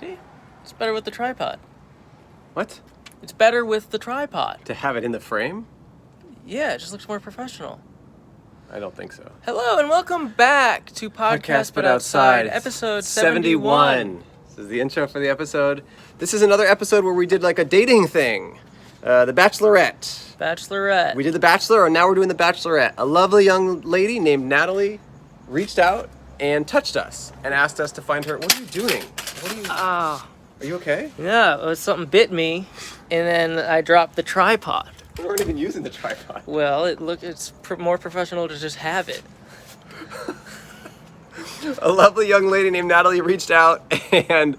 See? It's better with the tripod. What? It's better with the tripod. To have it in the frame? Yeah, it just looks more professional. I don't think so. Hello and welcome back to Podcast But Outside, episode 71. This is the intro for the episode. This is another episode where we did like a dating thing. The Bachelorette. Bachelorette. We did The Bachelor, and now we're doing The Bachelorette. A lovely young lady named Natalie reached out and touched us and asked us to find her. What are you doing? Are you okay? Yeah, it was something bit me, and then I dropped the tripod. We weren't even using the tripod. Well, it's more professional to just have it. A lovely young lady named Natalie reached out, and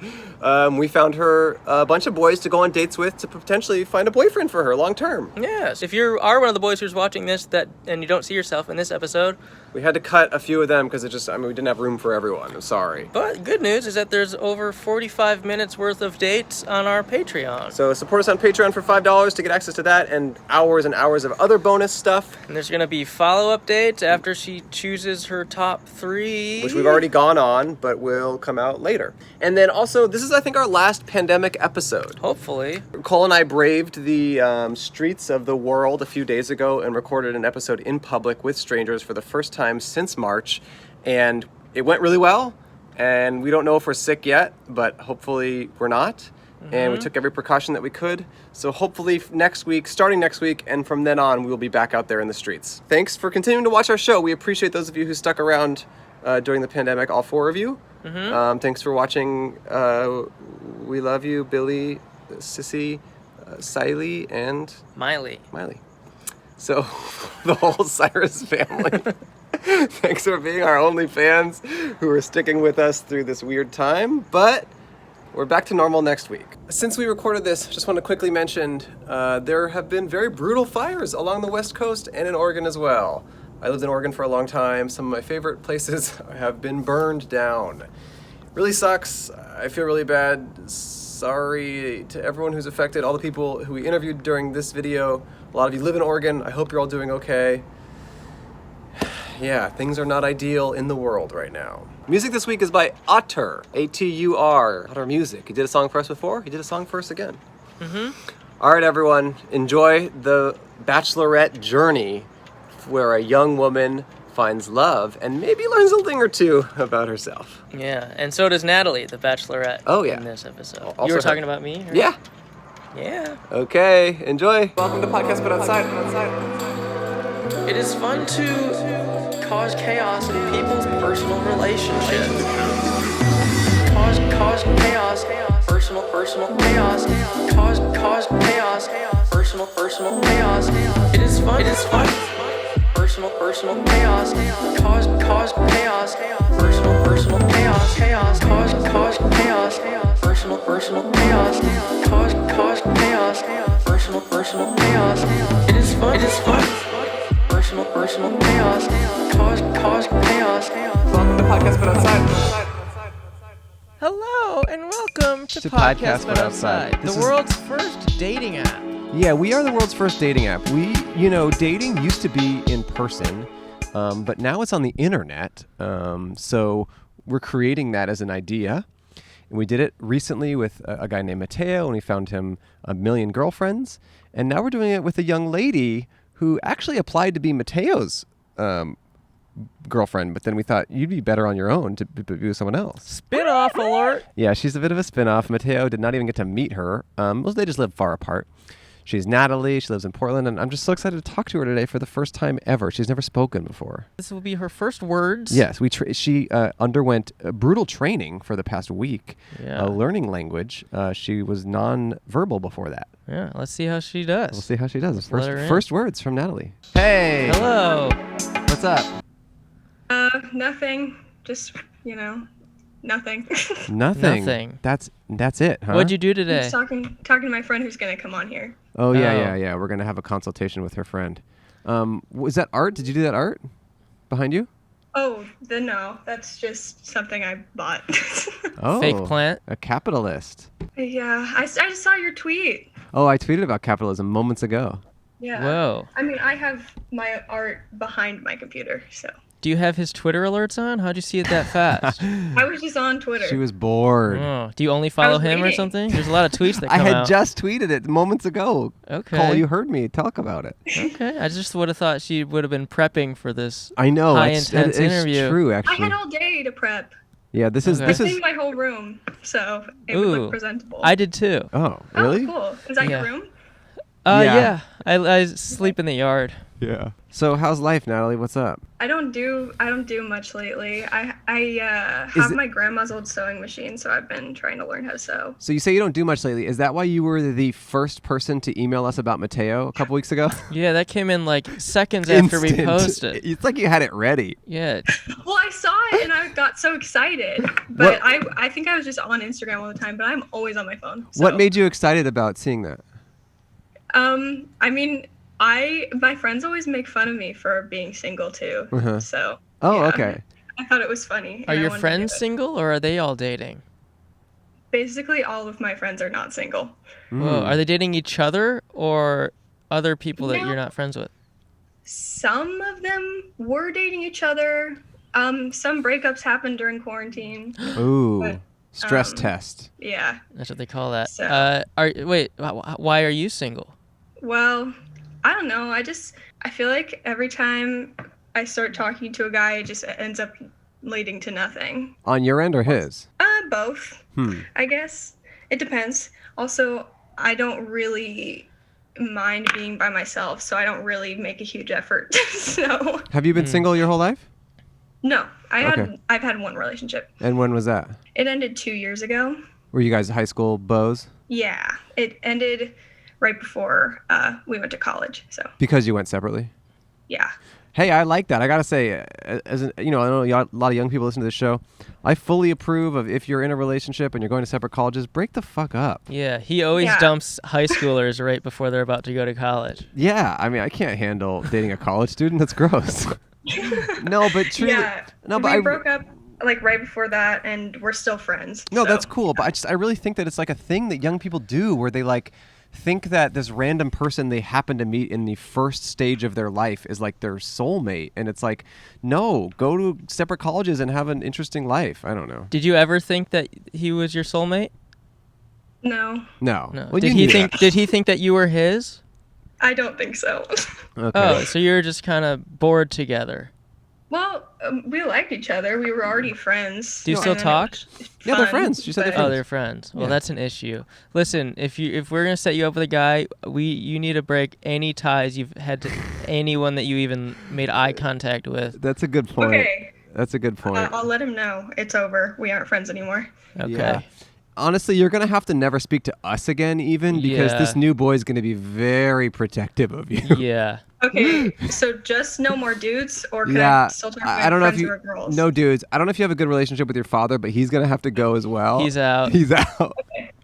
we found her a bunch of boys to go on dates with to potentially find a boyfriend for her long term. Yes, if you are one of the boys who's watching this and you don't see yourself in this episode. We had to cut a few of them because we didn't have room for everyone. I'm sorry. But good news is that there's over 45 minutes worth of dates on our Patreon. So support us on Patreon for $5 to get access to that and hours of other bonus stuff. And there's going to be follow-up dates after she chooses her top 3. Which we've already gone on, but will come out later. And then also, this is, I think, our last pandemic episode. Hopefully. Cole and I braved the streets of the world a few days ago and recorded an episode in public with strangers for the first time since March, and it went really well, and we don't know if we're sick yet, but hopefully we're not. And we took every precaution that we could, so hopefully starting next week, and from then on, we will be back out there in the streets. Thanks for continuing to watch our show. We appreciate those of you who stuck around during the pandemic, all 4 of you. Thanks for watching. We love you, Billy, Sissy, Siley, and Miley. So, the whole Cyrus family. Thanks for being our only fans who are sticking with us through this weird time, but we're back to normal next week. Since we recorded this, just want to quickly mention there have been very brutal fires along the West Coast and in Oregon as well. I lived in Oregon for a long time. Some of my favorite places have been burned down. Really sucks. I feel really bad. Sorry to everyone who's affected, all the people who we interviewed during this video. A lot of you live in Oregon. I hope you're all doing okay. Yeah, things are not ideal in the world right now. Music this week is by Atur, A-T-U-R. Atur Music. He did a song for us before. He did a song for us again. All right, everyone. Enjoy the Bachelorette journey where a young woman finds love and maybe learns a thing or two about herself. Yeah, and so does Natalie, the Bachelorette. Oh, yeah. In this episode. Also You were her. talking about me? Or? Yeah. Yeah. Okay, enjoy. Welcome to Podcast But Outside. It is fun to cause chaos in people's personal relationships. Cause chaos, personal chaos. Cause chaos, personal chaos. It is fun. Personal chaos. Cause chaos, personal chaos. Cause chaos, personal chaos. Cause chaos, personal chaos. It is fun. Personal chaos. Cause chaos. Welcome to Podcast But Outside. Hello and welcome to Podcast But Outside. The world's first dating app. Yeah, we are the world's first dating app. Dating used to be in person, but now it's on the internet. So we're creating that as an idea. And we did it recently with a guy named Mateo, and we found him 1 million girlfriends. And now we're doing it with a young lady who actually applied to be Mateo's girlfriend, but then we thought you'd be better on your own to be with someone else. Spin-off alert. Yeah, she's a bit of a spin-off. Mateo did not even get to meet her. They just live far apart. She's Natalie. She lives in Portland, and I'm just so excited to talk to her today for the first time ever. She's never spoken before. This will be her first words. Yes, she underwent brutal training for the past week, Yeah. learning language. She was non-verbal before that. Yeah, let's see how she does. We'll see how she does. let her in. First words from Natalie. Hey. Hello. What's up? Nothing. Just, nothing. Nothing. That's it, huh? What'd you do today? Just talking to my friend who's gonna come on here. Oh, Oh. yeah. We're going to have a consultation with her friend. Was that art? Did you do that art behind you? Oh, no, that's just something I bought. Oh, Fake plant? A capitalist. Yeah, I just saw your tweet. Oh, I tweeted about capitalism moments ago. Yeah. Whoa. I mean, I have my art behind my computer, so. Do you have his Twitter alerts on? How'd you see it that fast? I was just on Twitter. She was bored. Oh, do you only follow was him or waiting. something? There's a lot of tweets that I come had out. just tweeted it moments ago. Okay. Cole, you heard me talk about it. Okay. I just would have thought she would have been prepping for this. I know. High it's intense interview. true, I actually. had all day to prep. Yeah, this is Okay. this I is. cleaned my whole room, so it would Ooh. look presentable. I did too. Oh, really? Oh, cool. Is that Yeah. your room? Yeah. I sleep in the yard. Yeah. So how's life, Natalie? What's up? I don't do much lately. I Is have it- my grandma's old sewing machine, so I've been trying to learn how to sew. So you say you don't do much lately. Is that why you were the first person to email us about Mateo a couple weeks ago? Yeah, that came in like seconds after we Instant. posted. It's like you had it ready. Yeah. Well, I saw it and I got so excited. But I think I was just on Instagram all the time, but I'm always on my phone. So. What made you excited about seeing that? I mean, my friends always make fun of me for being single too. Uh-huh. So. Oh, yeah, okay. I thought it was funny. and Are I your wanted to friends do it. single or are they all dating? Basically, all of my friends are not single. Whoa, are they dating each other or other people that No. you're not friends with? Some of them were dating each other. Some breakups happened during quarantine. Ooh, But, stress um, test. Yeah. That's what they call that. So- Why are you single? Well, I don't know. I feel like every time I start talking to a guy, it just ends up leading to nothing. On your end or his? Both, Hmm. I guess. It depends. Also, I don't really mind being by myself, so I don't really make a huge effort. So, Have you been single your whole life? no. Okay. I've had one relationship. And when was that? It ended 2 years ago. Were you guys high school beaus? Yeah, it ended right before we went to college. So, Because you went separately? yeah. Hey, I like that. I gotta say, I know a lot of young people listen to this show. I fully approve of if you're in a relationship and you're going to separate colleges, break the fuck up. Yeah, he always Yeah. dumps high schoolers right before they're about to go to college. Yeah, I mean, I can't handle dating a college student. That's gross. No, but truly, Yeah. no, but we I broke up like right before that, and we're still friends. no, so, that's cool. But I really think that it's like a thing that young people do, where they like think that this random person they happen to meet in the first stage of their life is like their soulmate, and it's like, no, go to separate colleges and have an interesting life. I don't know. Did you ever think that he was your soulmate? No, No. No. Well, Did you he knew think? that. Did he think that you were his? I don't think so. Okay. Oh, so you were just kind of bored together. Well, we liked each other. We were already friends. Do you still and it talk? was Yeah, they're fun, friends. She said they're but- friends. Oh, they're friends. Well, Yeah. that's an issue. Listen, if we're gonna set you up with a guy, you need to break any ties you've had to anyone that you even made eye contact with. That's a good point. Okay, That's a good point. I'll let him know it's over. We aren't friends anymore. Okay. Yeah. Honestly, you're gonna have to never speak to us again, even because Yeah. this new boy's gonna be very protective of you. Yeah. Okay, so just no more dudes, or can Yeah, I still talk to my I don't know if friends you. who are girls? No, dudes. I don't know if you have a good relationship with your father, but he's gonna have to go as well. He's out. He's out.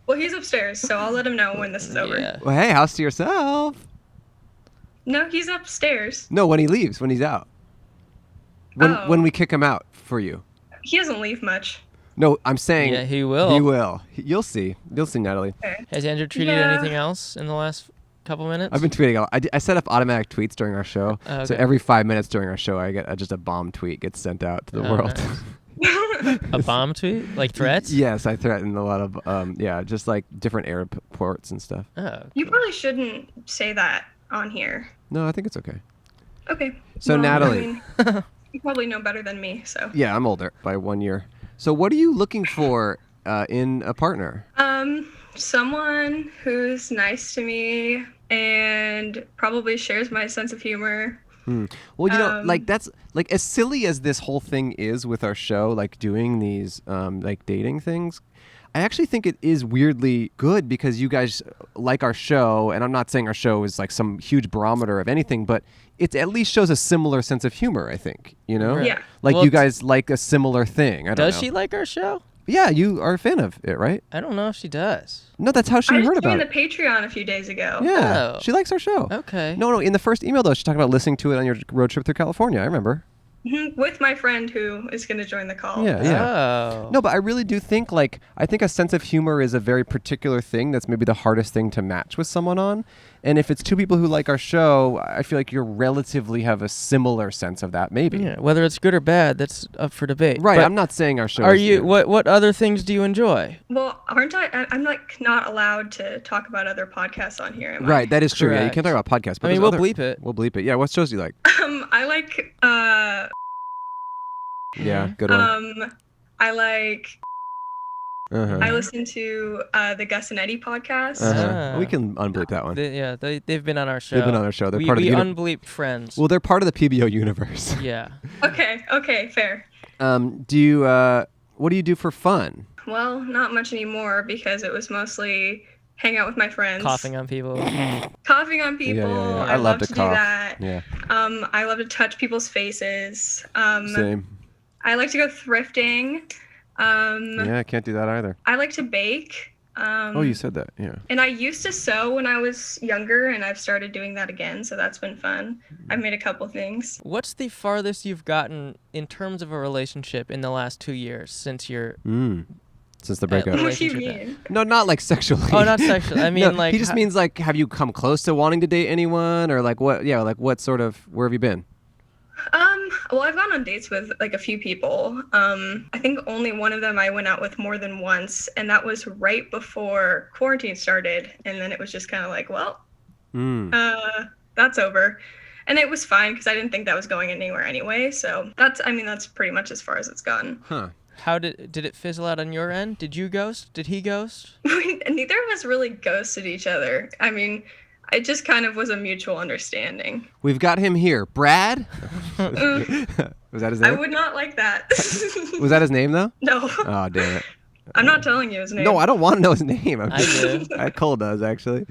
Well, he's upstairs, so I'll let him know when this is over. Yeah. Well, hey, house to yourself. No, he's upstairs. No, when he leaves, when he's out. When Oh. when we kick him out for you. He doesn't leave much. No, I'm saying. Yeah, he will. He will. You'll see. You'll see, Natalie. Okay. Has Andrew tweeted Yeah. anything else in the last couple minutes? I've been tweeting. I set up automatic tweets during our show, Oh, so okay. every 5 minutes during our show, I get just a bomb tweet gets sent out to the Oh, world. nice. A bomb tweet? Like threats? Yes, I threatened a lot of just like different airports and stuff. Oh. You probably shouldn't say that on here. No, I think it's okay. Okay. So, Natalie. You probably know better than me, so. Yeah, I'm older by 1 year. So what are you looking for in a partner? Someone who's nice to me and probably shares my sense of humor. Well, you know, like that's like as silly as this whole thing is with our show, like doing these like dating things. I actually think it is weirdly good because you guys like our show, and I'm not saying our show is like some huge barometer of anything, but it at least shows a similar sense of humor, I think, you know? Right. Yeah. Like Well, you guys like a similar thing. I don't Does know. she like our show? Yeah, you are a fan of it, right? I don't know if she does. No, that's how she I heard just about joined it. the Patreon a few days ago. Yeah, Oh. she likes our show. Okay. No, in the first email though, she talked about listening to it on your road trip through California. I remember. Mhm, with my friend who is going to join the call. Yeah, yeah. Oh. No, but I really do think I think a sense of humor is a very particular thing that's maybe the hardest thing to match with someone on. And if it's two people who like our show, I feel like you relatively have a similar sense of that, maybe. Yeah, whether it's good or bad, that's up for debate. Right. But I'm not saying our show. Are is you? good. What other things do you enjoy? Well, aren't I'm like not allowed to talk about other podcasts on here, am Right. That is true. Yeah, you Correct. can't talk about podcasts. But I mean, there's we'll other- bleep it. We'll bleep it. Yeah. What shows do you like? I? I like Yeah. Good one. I like Uh-huh. I listen to the Gus and Eddie podcast. Uh-huh. Ah. We can unbleep that one. They've been on our show. They've been on our show. They're we part of the we uni- unbleeped friends. Well, they're part of the PBO universe. yeah. Okay, fair. Do you? What do you do for fun? Well, not much anymore because it was mostly hang out with my friends. Coughing on people. Coughing on people. Yeah. I love to do cough. that. Yeah. I love to touch people's faces. Same. I like to go thrifting. Yeah, I can't do that either. I like to bake. Oh, you said that. Yeah. And I used to sew when I was younger, and I've started doing that again, so that's been fun. I've made a couple things. What's the farthest you've gotten in terms of a relationship in the last 2 years since you're? Since the Uh, breakup. What do you Relationship mean? No, not like sexually. Oh, not sexually. I mean, No, like he just ho- means like, have you come close to wanting to date anyone, or like what? Yeah, like what sort of? Where have you been? Well, I've gone on dates with like a few people. I think only one of them I went out with more than once, and that was right before quarantine started. And then it was just kind of like, well, that's over. And it was fine because I didn't think that was going anywhere anyway. So that's pretty much as far as it's gone. Huh. How did it fizzle out on your end? Did you ghost? Did he ghost? Neither of us really ghosted each other. I mean, it just kind of was a mutual understanding. We've got him here, Brad. Was that his I name? would not like that. Was that his name though? No, Oh, damn it. I'm not telling you his name. No, I don't want to know his name. I do. Cole does actually.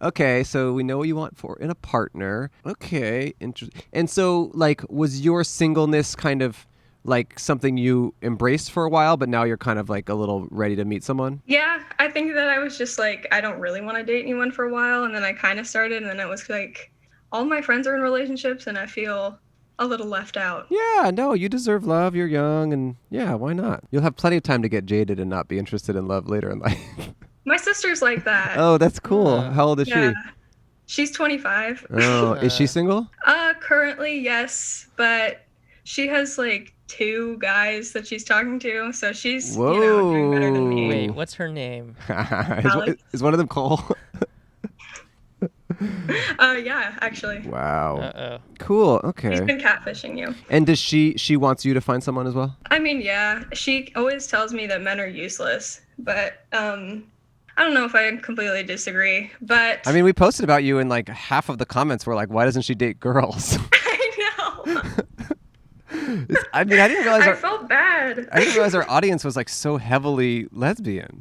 Okay, so we know what you want for in a partner. Okay, interesting. And so, like, was your singleness kind of like something you embraced for a while, but now you're kind of like a little ready to meet someone? Yeah, I think that I was just like, I don't really want to date anyone for a while. And then I kind of started, and then it was like, all my friends are in relationships, and I feel a little left out. Yeah, no, you deserve love. You're young, and yeah, why not? You'll have plenty of time to get jaded and not be interested in love later in life. My sister's like that. Oh, that's cool. How old is yeah. she? She's 25. Oh, is she single? Currently, yes, but she has like 2 guys that she's talking to, so she's doing better than me. Wait, what's her name? Is one of them Cole? Yeah, actually. Wow. Uh-oh. Cool. He's Okay. been catfishing you. And does she wants you to find someone as well? I mean, yeah, she always tells me that men are useless, but I don't know if I completely disagree, but I mean, we posted about you and like half of the comments were like, why doesn't she date girls? I know. I mean, I didn't realize I felt bad. I didn't realize our audience was like so heavily lesbian.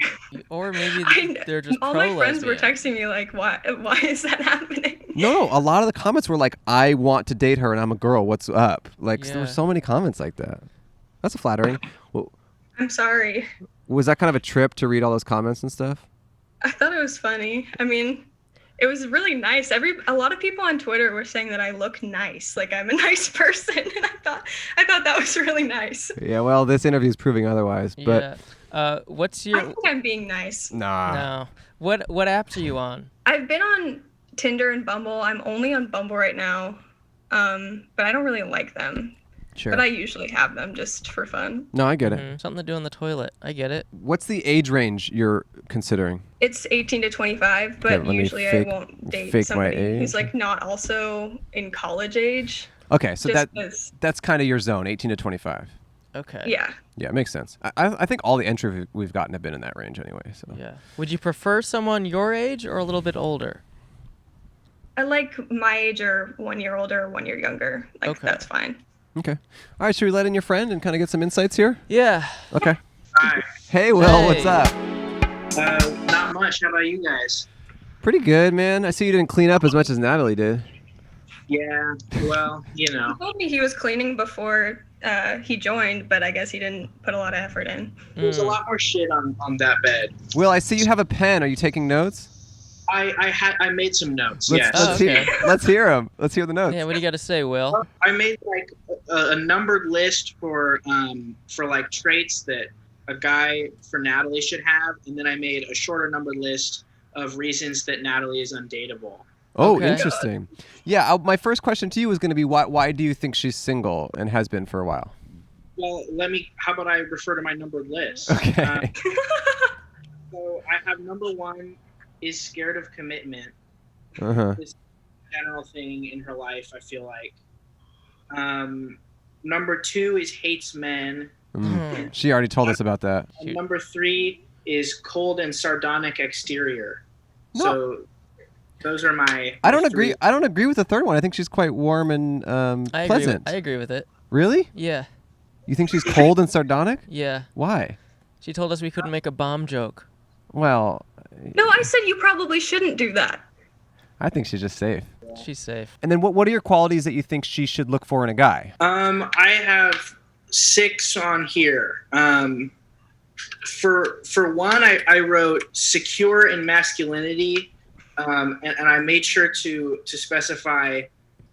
Or maybe I- they're just all my friends were pro-lesbian. texting me like, why is that happening? No, a lot of the comments were like, I want to date her and I'm a girl. What's up? Like, there were Yeah. so many comments like that. That's flattering. Well, I'm sorry. was that kind of a trip to read all those comments and stuff? I thought it was funny. I mean, it was really nice. A lot of people on Twitter were saying that I look nice, like I'm a nice person, and I thought that was really nice. Yeah, well, this interview is proving otherwise. But Yeah. What's I your think I'm being nice. nah. no? What apps are you on? I've been on Tinder and Bumble. I'm only on Bumble right now, but I don't really like them. Sure. But I usually have them just for fun. No, I get it. Something to do in the toilet. I get it. What's the age range you're considering? It's 18 to 25, but Okay, let me usually fake- I won't date fake my somebody who's age. like not also in college age. Okay, so Just 'cause- that's kind of your zone, 18 to 25. Okay. yeah. Yeah, it makes sense. I think all the entry we've gotten have been in that range anyway. So Yeah. Would you prefer someone your age or a little bit older? I like my age or 1 year older or 1 year younger. Like Okay. that's fine. Okay. All right, should we let in your friend and kind of get some insights here? Yeah. Okay. Hi. Hey, Will, what's Hey. up? Not much. How about you guys? Pretty good, man. I see you didn't clean up as much as Natalie did. Yeah. Well, He told me he was cleaning before he joined, but I guess he didn't put a lot of effort in. there's a lot more shit on that bed. Will, I see you have a pen. Are you taking notes? I made some notes. Let's, Yes. let's, Oh, hear, okay. let's hear them. Let's hear the notes. Yeah. What do you got to say, Will? I made like a numbered list for like traits that a guy for Natalie should have, and then I made a shorter numbered list of reasons that Natalie is undateable. Oh, Okay. interesting. Yeah, my first question to you was going to be why do you think she's single and has been for a while? Well, how about I refer to my numbered list? Okay. So I have number 1 is scared of commitment. Uh-huh. This general thing in her life, I feel like. Number 2 is hates men. Hmm. She already told us about that. And Shoot. number 3 is cold and sardonic exterior. No. So those are my. I don't my agree. three. I don't agree with the third one. I think she's quite warm and I pleasant. agree with it. Really? Yeah. You think she's cold and sardonic? Yeah. Why? She told us we couldn't make a bomb joke. Well, No, I said you probably shouldn't do that. I think she's just safe. She's safe. And then what are your qualities that you think she should look for in a guy? I have 6 on here. For one, I wrote secure in masculinity, and I made sure to specify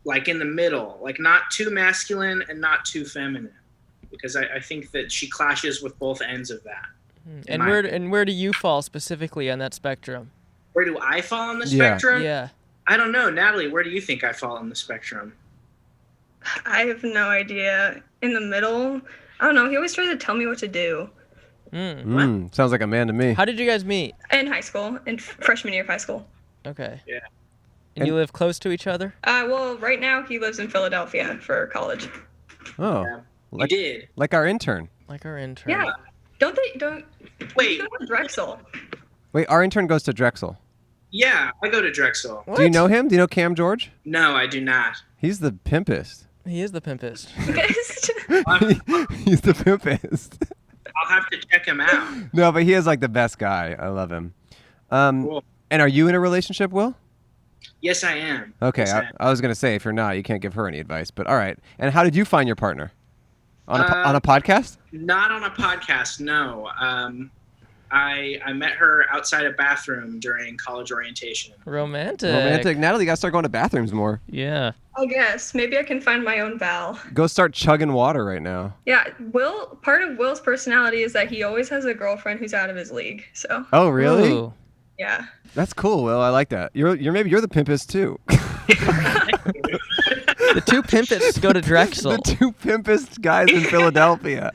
like in the middle, like not too masculine and not too feminine, because I think that she clashes with both ends of that. And my- where do you fall specifically on that spectrum? Where do I fall on the Yeah. spectrum? Yeah. I don't know, Natalie. Where do you think I fall on the spectrum? I have no idea. In the middle, I don't know. He always tries to tell me what to do. Mm. Sounds like a man to me. How did you guys meet? In high school, in freshman year of high school. Okay. Yeah. And you live close to each other? Well, right now he lives in Philadelphia for college. Oh, Yeah. Like- you did. like our intern. Like our intern. Yeah. Don't. Wait. You go to Drexel. Wait, our intern goes to Drexel. Yeah, I go to Drexel. What? Do you know him? Do you know Cam George? No, I do not. He's the pimpest. He is the pimpest. He's the pimpest. I'll have to check him out. No, but he is like the best guy. I love him. Cool. And are you in a relationship, Will? Yes, I am. Okay, Yes, I am. I was gonna say if you're not, you can't give her any advice. But all right. And how did you find your partner? On a podcast? Not on a podcast, no. I met her outside a bathroom during college orientation. Romantic. Romantic. Natalie, you gotta start going to bathrooms more. Yeah. I guess maybe I can find my own Val. Go start chugging water right now. Yeah, part of Will's personality is that he always has a girlfriend who's out of his league. So Oh, really? Ooh. yeah. That's cool, Will. I like that. You're the pimpest too. The two pimpets go to Drexel. The two pimpest guys in Philadelphia.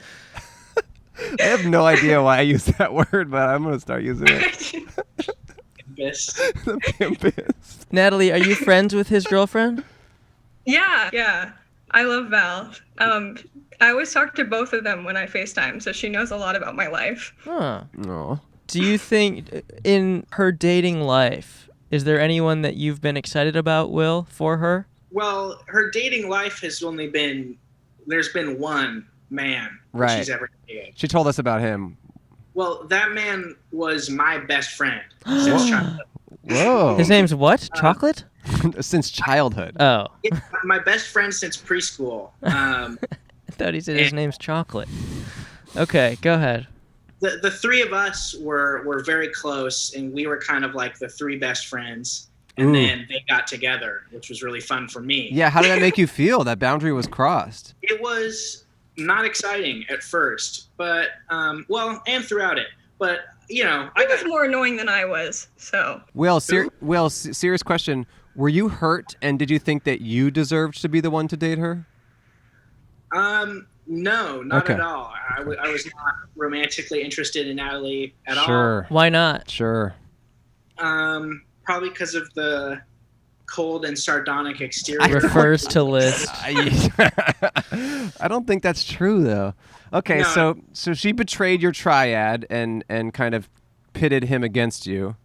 I have no idea why I use that word, but I'm gonna start using it. Best. The pimpest. Natalie, are you friends with his girlfriend? Yeah. I love Val. I always talk to both of them when I FaceTime, so she knows a lot about my life. Huh. No. Do you think in her dating life, is there anyone that you've been excited about, Will, for her? Well, her dating life has only been, there's been one man that Right. she's ever dated. She told us about him. Well, that man was my best friend since childhood. Whoa. His name's what? Chocolate? Since childhood. Oh. Yeah, my best friend since preschool. I thought he said his name's Chocolate. Okay, go ahead. The three of us were very close, and we were kind of like the three best friends. And Ooh. then they got together, which was really fun for me. Yeah, how did that make you feel? That boundary was crossed. It was not exciting at first, but and throughout it. But you know, He was more annoying than I was, so. Will, serious question. Were you hurt, and did you think that you deserved to be the one to date her? No, not Okay. at all. I was not romantically interested in Natalie at Sure. Why not? Sure. all. Probably because of the cold and sardonic exterior. Refers to list. I don't think that's true though. Okay, No. so she betrayed your triad and kind of pitted him against you.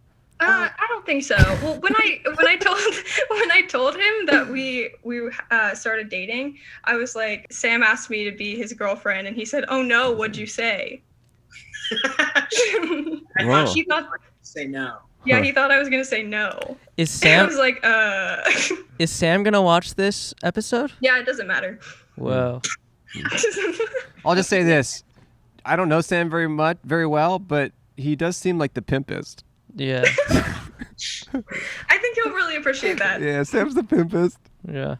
I don't think so. Well, when I told him that we started dating, I was like, Sam asked me to be his girlfriend, and he said, "Oh no, what'd you say?" I Whoa. thought she thought say no. Yeah, he thought I was gonna say no. Is And I Sam was like, is Sam gonna watch this episode? yeah, it doesn't matter. Whoa. I'll just say this. I don't know Sam very well, but he does seem like the pimpest. Yeah. I think he'll really appreciate that. Yeah, Sam's the pimpest. Yeah.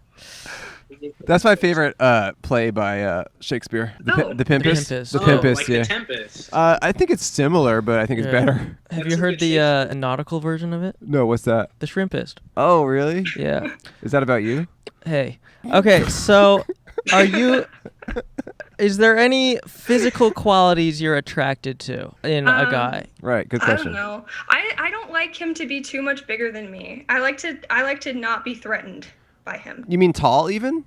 That's my favorite play by Shakespeare. Oh. The Pimpist. Tempest. The Oh, Pimpist, like yeah. the Tempest. I think it's similar, but I think it's Yeah. better. Have That's you a heard good the nautical version of it? No, what's that? The Shrimpist. Oh, really? Yeah. Is that about you? Hey. Okay, so are you is there any physical qualities you're attracted to in a guy? Right. Good I question. don't know. I don't like him to be too much bigger than me. I like to not be threatened by him. You mean tall, even?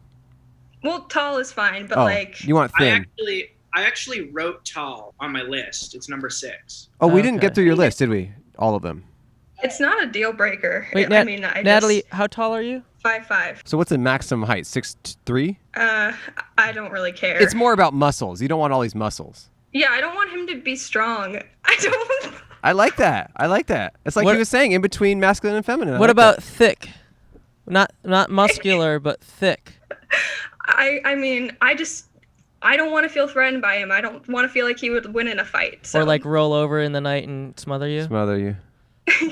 Well, tall is fine, but Oh, like you want thin? I actually wrote tall on my list. It's number 6. Oh, we didn't Okay. get through your list, did we? All of them. it's not a deal breaker. Wait, I mean, I Natalie, just, how tall are you? 5'5". So what's the maximum height? 6'3"? I don't really care. It's more about muscles. You don't want all these muscles. Yeah, I don't want him to be strong. I don't. I like that. I like that. It's like What- he was saying, in between masculine and feminine. I What like about that. thick? Not muscular, but thick. I mean, I don't want to feel threatened by him. I don't want to feel like he would win in a fight. So. Or like roll over in the night and smother you? Smother you?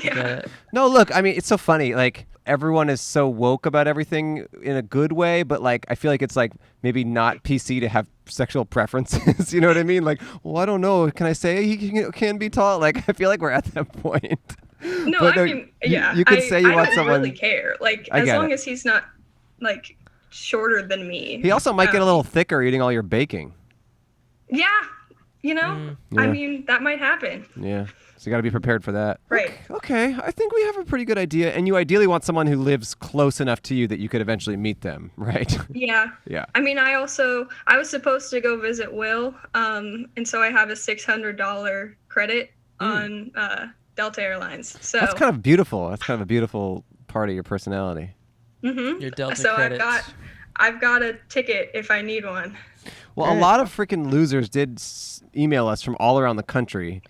Get it. No, look, I mean, it's so funny. Like, everyone is so woke about everything in a good way, but like, I feel like it's like maybe not PC to have sexual preferences. You know what I mean? Like, well, I don't know. Can I say he can be tall? Like, I feel like we're at that point. No, But, I no, mean, you- yeah. you could say you I want don't someone- really care. Like, I as get long it. as he's not like shorter than me. He also might get a little thicker eating all your baking. Yeah, you know. I Yeah. mean, that might happen. Yeah. So you got to be prepared for that. Right. Okay, I think we have a pretty good idea. And you ideally want someone who lives close enough to you that you could eventually meet them, right? Yeah. Yeah. I mean, I was supposed to go visit Will, and so I have a $600 credit on Delta Airlines. So That's kind of beautiful. That's kind of a beautiful part of your personality. mhm. Your Delta So credits. I've got a ticket if I need one. Well, a lot of freaking losers did email us from all around the country.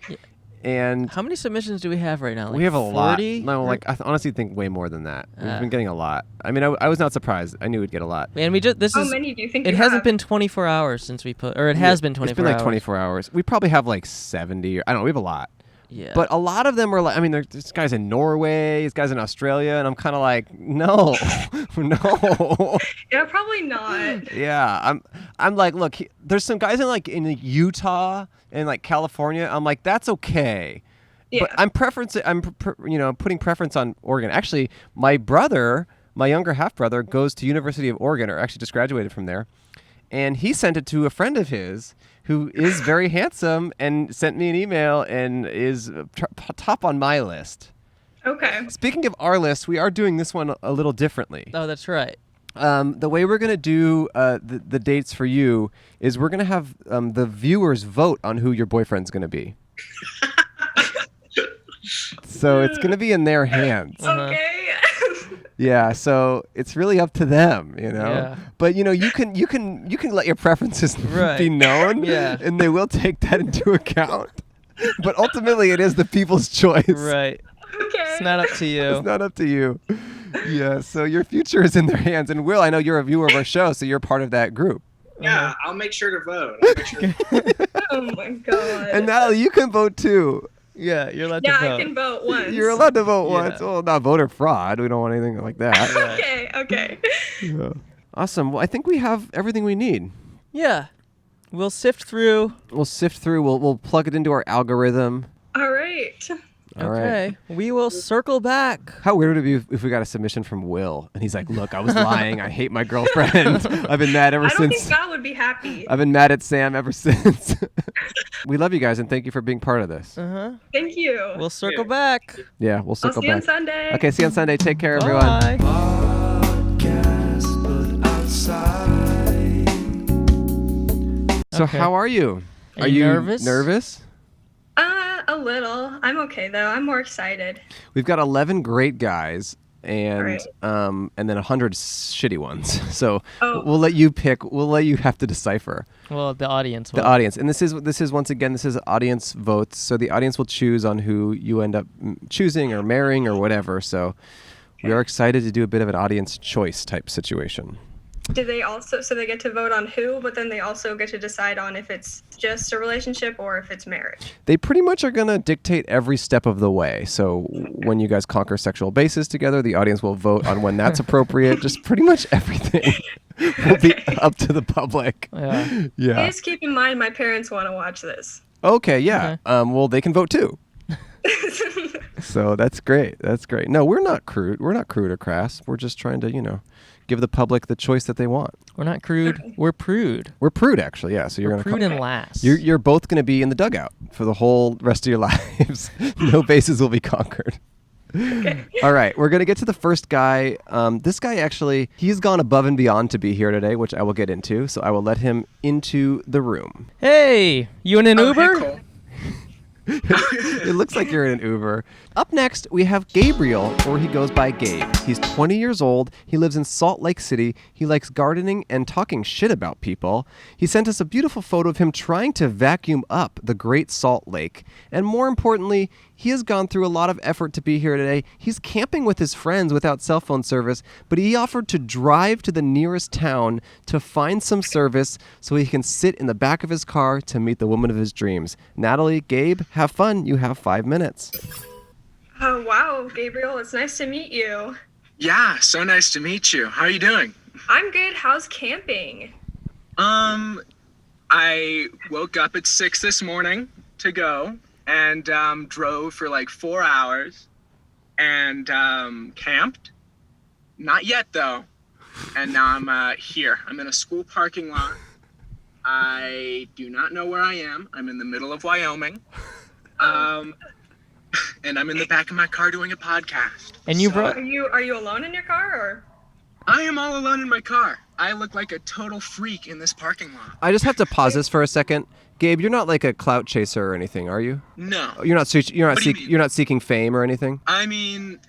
And How many submissions do we have right now? Like we have a 40? lot. No, like I honestly think way more than that. We've Ah. been getting a lot. I mean, I was not surprised. I knew we'd get a lot. And we just this How is many do you think it you hasn't have? been 24 hours since we put or it has been 24 It's been like hours. 24 hours. We probably have like 70. Or, I don't know. We have a lot. Yeah. But a lot of them are like, I mean, there's guys in Norway, there's guys in Australia, and I'm kind of like, no, no. Yeah, probably not. Yeah, I'm like, look, there's some guys in Utah and like California. I'm like, that's okay. Yeah. But I'm putting preference on Oregon. Actually, my brother, my younger half brother, goes to University of Oregon, or actually just graduated from there, and he sent it to a friend of his who is very handsome and sent me an email and is top on my list. Okay. Speaking of our list, we are doing this one a little differently. Oh, that's right. The way we're going to do the dates for you is we're going to have the viewers vote on who your boyfriend's going to be. So it's going to be in their hands. Okay. Yeah, so it's really up to them, you know. Yeah. But you know, you can let your preferences Right. be known, Yeah. and they will take that into account. But ultimately, it is the people's choice. Right. Okay. It's not up to you. It's not up to you. Yeah, so your future is in their hands. And Will, I know you're a viewer of our show, so you're part of that group. Yeah, I'll make sure to vote. I'll make sure to Oh my god. And Natalie, you can vote too. Yeah, you're allowed yeah, to vote. I can vote once. You're allowed to vote Yeah. once. Well, not voter fraud. We don't want anything like that. Okay. Okay. Yeah. Awesome. Well, I think we have everything we need. Yeah. We'll sift through. We'll sift through. We'll plug it into our algorithm. All right. All right. Okay. We will circle back. How weird would it be if we got a submission from Will and he's like, "Look, I was lying. I hate my girlfriend. I've been mad ever I don't think since. Val would be happy. I've been mad at Sam ever since." We love you guys and thank you for being part of this. Uh-huh. Thank you. We'll circle back. Yeah, we'll I'll circle see you on back. Sunday. Okay, see you on Sunday. Take care, everyone. Bye. So Okay. how are you? Are you nervous? Nervous? A little. I'm okay though. I'm more excited. We've got 11 great guys and Right. and then 100 shitty ones. So Oh. we'll let you pick. We'll let you have to decipher. Well, the audience will. The audience, and this is once again, this is audience votes. So the audience will choose on who you end up choosing or marrying or whatever. So we are excited to do a bit of an audience choice type situation. Do they also, so they get to vote on who, but then they also get to decide on if it's just a relationship or if it's marriage? They pretty much are going to dictate every step of the way. So when you guys conquer sexual bases together, the audience will vote on when that's appropriate. Just pretty much everything. will be up to the public. Yeah. Yeah. Please keep in mind my parents want to watch this. Okay, yeah. Okay. Well, they can vote too. So that's great. That's great. No, we're not crude. We're not crude or crass. We're just trying to, give the public the choice that they want. We're not crude. We're prude. We're prude, actually. Yeah. So you're We're gonna prude and last. You're both going to be in the dugout for the whole rest of your lives. No bases will be conquered. All right, we're going to get to the first guy. This guy actually, he's gone above and beyond to be here today, which I will get into. So I will let him into the room. Hey, you in an Oh, Uber? Hey, Cole. It looks like you're in an Uber. Up next, we have Gabriel, or he goes by Gabe. He's 20 years old. He lives in Salt Lake City. He likes gardening and talking shit about people. He sent us a beautiful photo of him trying to vacuum up the Great Salt Lake. And more importantly, he has gone through a lot of effort to be here today. He's camping with his friends without cell phone service, but he offered to drive to the nearest town to find some service so he can sit in the back of his car to meet the woman of his dreams. Natalie, Gabe, have fun. You have 5 minutes. Oh, wow, Gabriel, it's nice to meet you. Yeah, so nice to meet you. How are you doing? I'm good. How's camping? I woke up at 6 this morning to go and drove for like 4 hours and camped. Not yet though. And now I'm here. I'm in a school parking lot. I do not know where I am. I'm in the middle of Wyoming. And I'm in the back of my car doing a podcast. And you So, brought- Are you alone in your car or? I am all alone in my car. I look like a total freak in this parking lot. I just have to pause this for a second. Gabe, you're not like a clout chaser or anything, are you? No. You're not. You're not. What do you mean? You're not seeking fame or anything. I mean,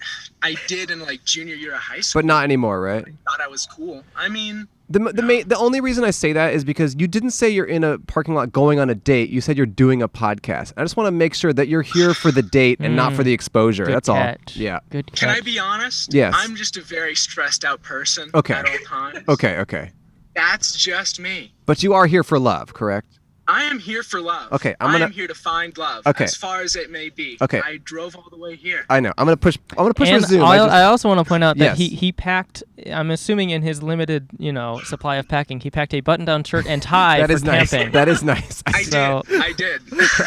I did in like junior year of high school. But not anymore, right? Thought I was cool. I mean, The only reason I say that is because you didn't say you're in a parking lot going on a date. You said you're doing a podcast. I just want to make sure that you're here for the date and not for the exposure. Good That's catch. all. Yeah. Good catch. can I be honest? Yes. I'm just a very stressed out person Okay. at all times. Okay. That's just me. But you are here for love, correct? I am here for love. Okay, I am here to find love. Okay. As far as it may be. Okay. I drove all the way here. I know. I'm gonna push And resume. I also want to point out that Yes. he packed. I'm assuming in his limited, supply of packing, he packed a button-down shirt and tie That for is nice. camping. That is nice. I So- did. I did.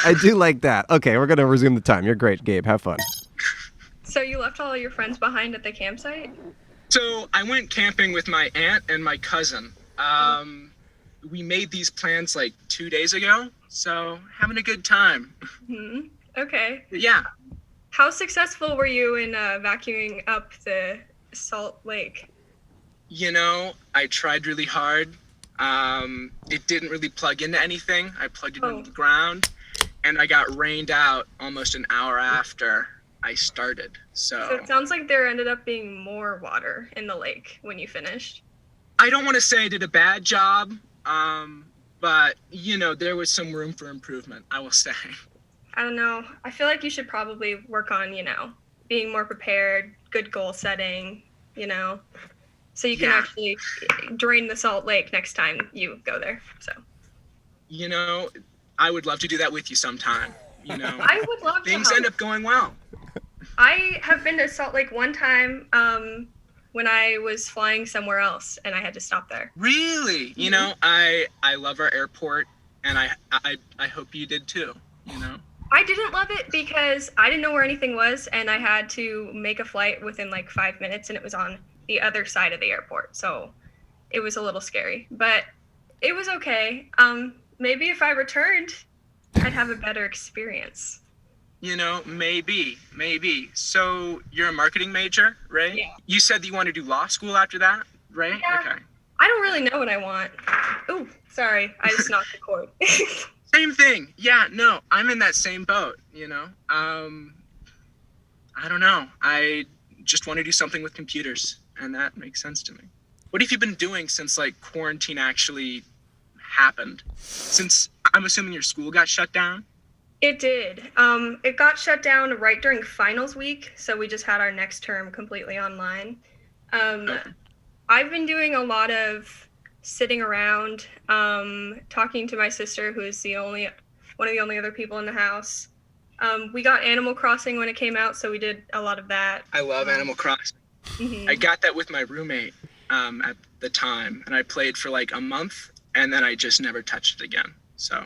I do like that. Okay, we're gonna resume the time. You're great, Gabe. Have fun. So you left all your friends behind at the campsite? So I went camping with my aunt and my cousin. We made these plans like 2 days ago. So having a good time. Okay. Yeah. How successful were you in vacuuming up the Salt Lake? I tried really hard. It didn't really plug into anything. I plugged it into the ground, and I got rained out almost an hour after I started. So So it sounds like there ended up being more water in the lake when you finished. I don't want to say I did a bad job, but there was some room for improvement, I will say. I don't know. I feel like you should probably work on, being more prepared, good goal setting, so you can Yeah. actually drain the Salt Lake next time you go there. So I would love to do that with you sometime. I would love to Things help. end up going well. I have been to Salt Lake one time when I was flying somewhere else and I had to stop there. Really? I love our airport, and I hope you did too, I didn't love it because I didn't know where anything was and I had to make a flight within like 5 minutes and it was on the other side of the airport. So it was a little scary, but it was okay. Maybe if I returned, I'd have a better experience. Maybe. So you're a marketing major, right? Yeah. You said that you want to do law school after that, right? Yeah. Okay. I don't really know what I want. Ooh, sorry. I just knocked the cord. Same thing. Yeah, no, I'm in that same boat, I don't know. I just want to do something with computers, and that makes sense to me. What have you been doing since like quarantine actually happened? Since I'm assuming your school got shut down? It did. It got shut down right during finals week, so we just had our next term completely online. I've been doing a lot of sitting around, talking to my sister, who is one of the only other people in the house. We got Animal Crossing when it came out, so we did a lot of that. I love Animal Crossing. Mhm. I got that with my roommate. at the time, and I played for like a month, and then I just never touched it again. So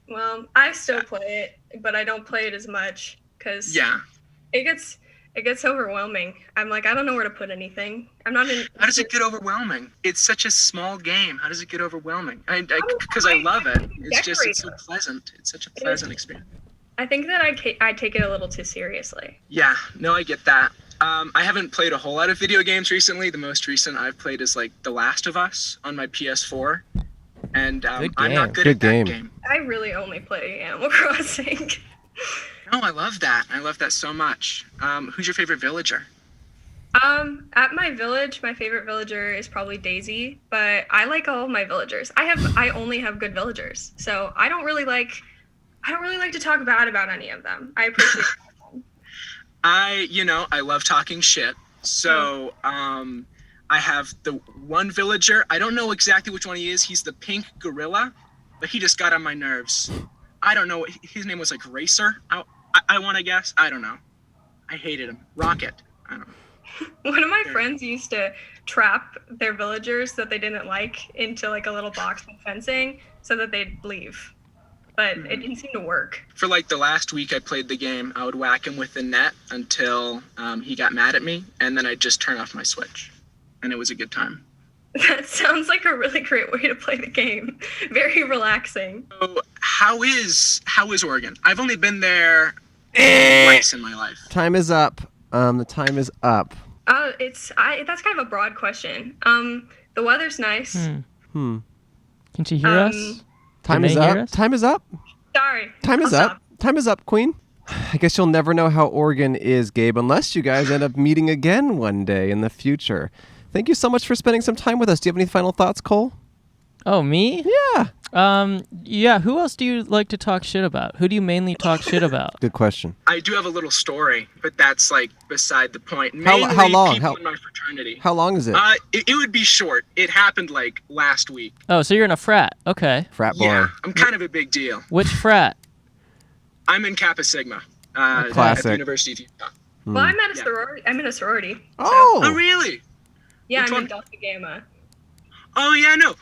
Well, I still play it, but I don't play it as much because yeah. it gets overwhelming. I'm like, I don't know where to put anything. I'm not in. How does it get overwhelming? It's such a small game. How does it get overwhelming? Because I love it. It's so pleasant. It's such a pleasant experience. I think that I take it a little too seriously. Yeah, no, I get that. I haven't played a whole lot of video games recently. The most recent I've played is like The Last of Us on my PS4. And I'm not good at that game. I really only play Animal Crossing. No, I love that. I love that so much. Who's your favorite villager? At my village, my favorite villager is probably Daisy, but I like all of my villagers. I only have good villagers, so I don't really like to talk bad about any of them. I appreciate them. I love talking shit. So, I have the one villager. I don't know exactly which one he is. He's the pink gorilla, but he just got on my nerves. I don't know. His name was like Racer. I want to guess. I don't know. I hated him. Rocket. I don't know. One of my friends used to trap their villagers that they didn't like into like a little box with fencing so that they'd leave. But it didn't seem to work. For like the last week I played the game, I would whack him with the net until he got mad at me, and then I'd just turn off my Switch. And it was a good time. That sounds like a really great way to play the game. Very relaxing. So how is Oregon? I've only been there twice in my life. Time is up. The time is up. That's kind of a broad question. The weather's nice. Can she hear us? Time is up. Time is up. Sorry. Time is I'll up. stop. Time is up, Queen. I guess you'll never know how Oregon is, Gabe, unless you guys end up meeting again one day in the future. Thank you so much for spending some time with us. Do you have any final thoughts, Cole? Oh, me? Yeah. Yeah. Who else do you like to talk shit about? Who do you mainly talk shit about? Good question. I do have a little story, but that's like beside the point. How Mainly long? people in my fraternity. How long is it? It would be short. It happened like last week. Oh, so you're in a frat. Okay. Frat boy. Yeah, I'm kind of a big deal. Which frat? I'm in Kappa Sigma at Classic. the University of Utah. Well, I'm at a sorority. I'm in a sorority. Oh. Oh, really? Yeah, Which I'm one? in Delta Gamma. Oh, yeah, no.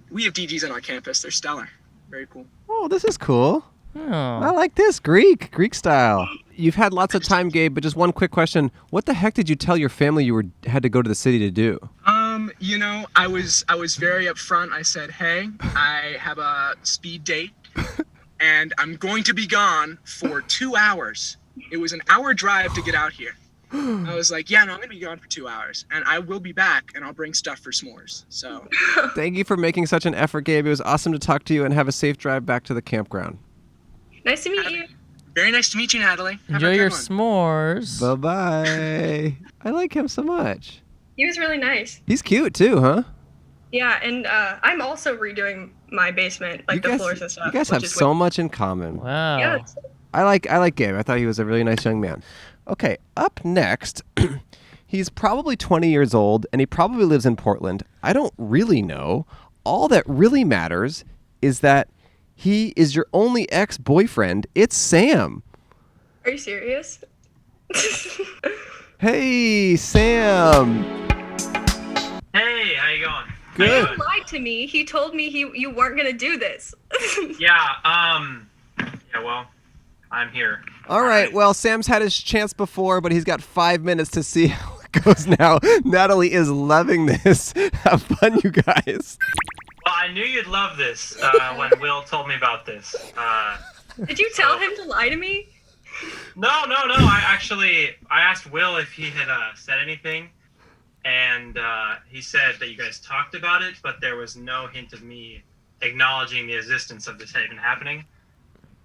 We have DGs on our campus. They're stellar. Very cool. Oh, this is cool. I Oh. like this. Greek style. You've had lots of time, Gabe, but just one quick question. What the heck did you tell your family you had to go to the city to do? I was very upfront. I said, hey, I have a speed date, and I'm going to be gone for 2 hours. It was an hour drive to get out here. I was like, yeah, no, I'm going to be gone for 2 hours, and I will be back, and I'll bring stuff for s'mores. So, Thank you for making such an effort, Gabe. It was awesome to talk to you, and have a safe drive back to the campground. Nice to meet you. very nice to meet you, Natalie. Have Enjoy a good your one. s'mores. Bye-bye. I like him so much. He was really nice. He's cute, too, huh? Yeah, and I'm also redoing my basement, like the floors and stuff. You guys which have is so much in common. Wow. Yeah, I like Gabe. I thought he was a really nice young man. Okay, up next, he's probably 20 years old, and he probably lives in Portland. I don't really know. All that really matters is that he is your only ex-boyfriend. It's Sam. Are you serious? Hey, Sam. Hey, how you going? Good. He lied to me. He told me you weren't gonna do this. Yeah, well, I'm here. All right, well, Sam's had his chance before, but he's got 5 minutes to see how it goes now. Natalie is loving this. Have fun, you guys. Well, I knew you'd love this when Will told me about this. Did you tell him to lie to me? No. I asked Will if he had said anything, and he said that you guys talked about it, but there was no hint of me acknowledging the existence of this even happening.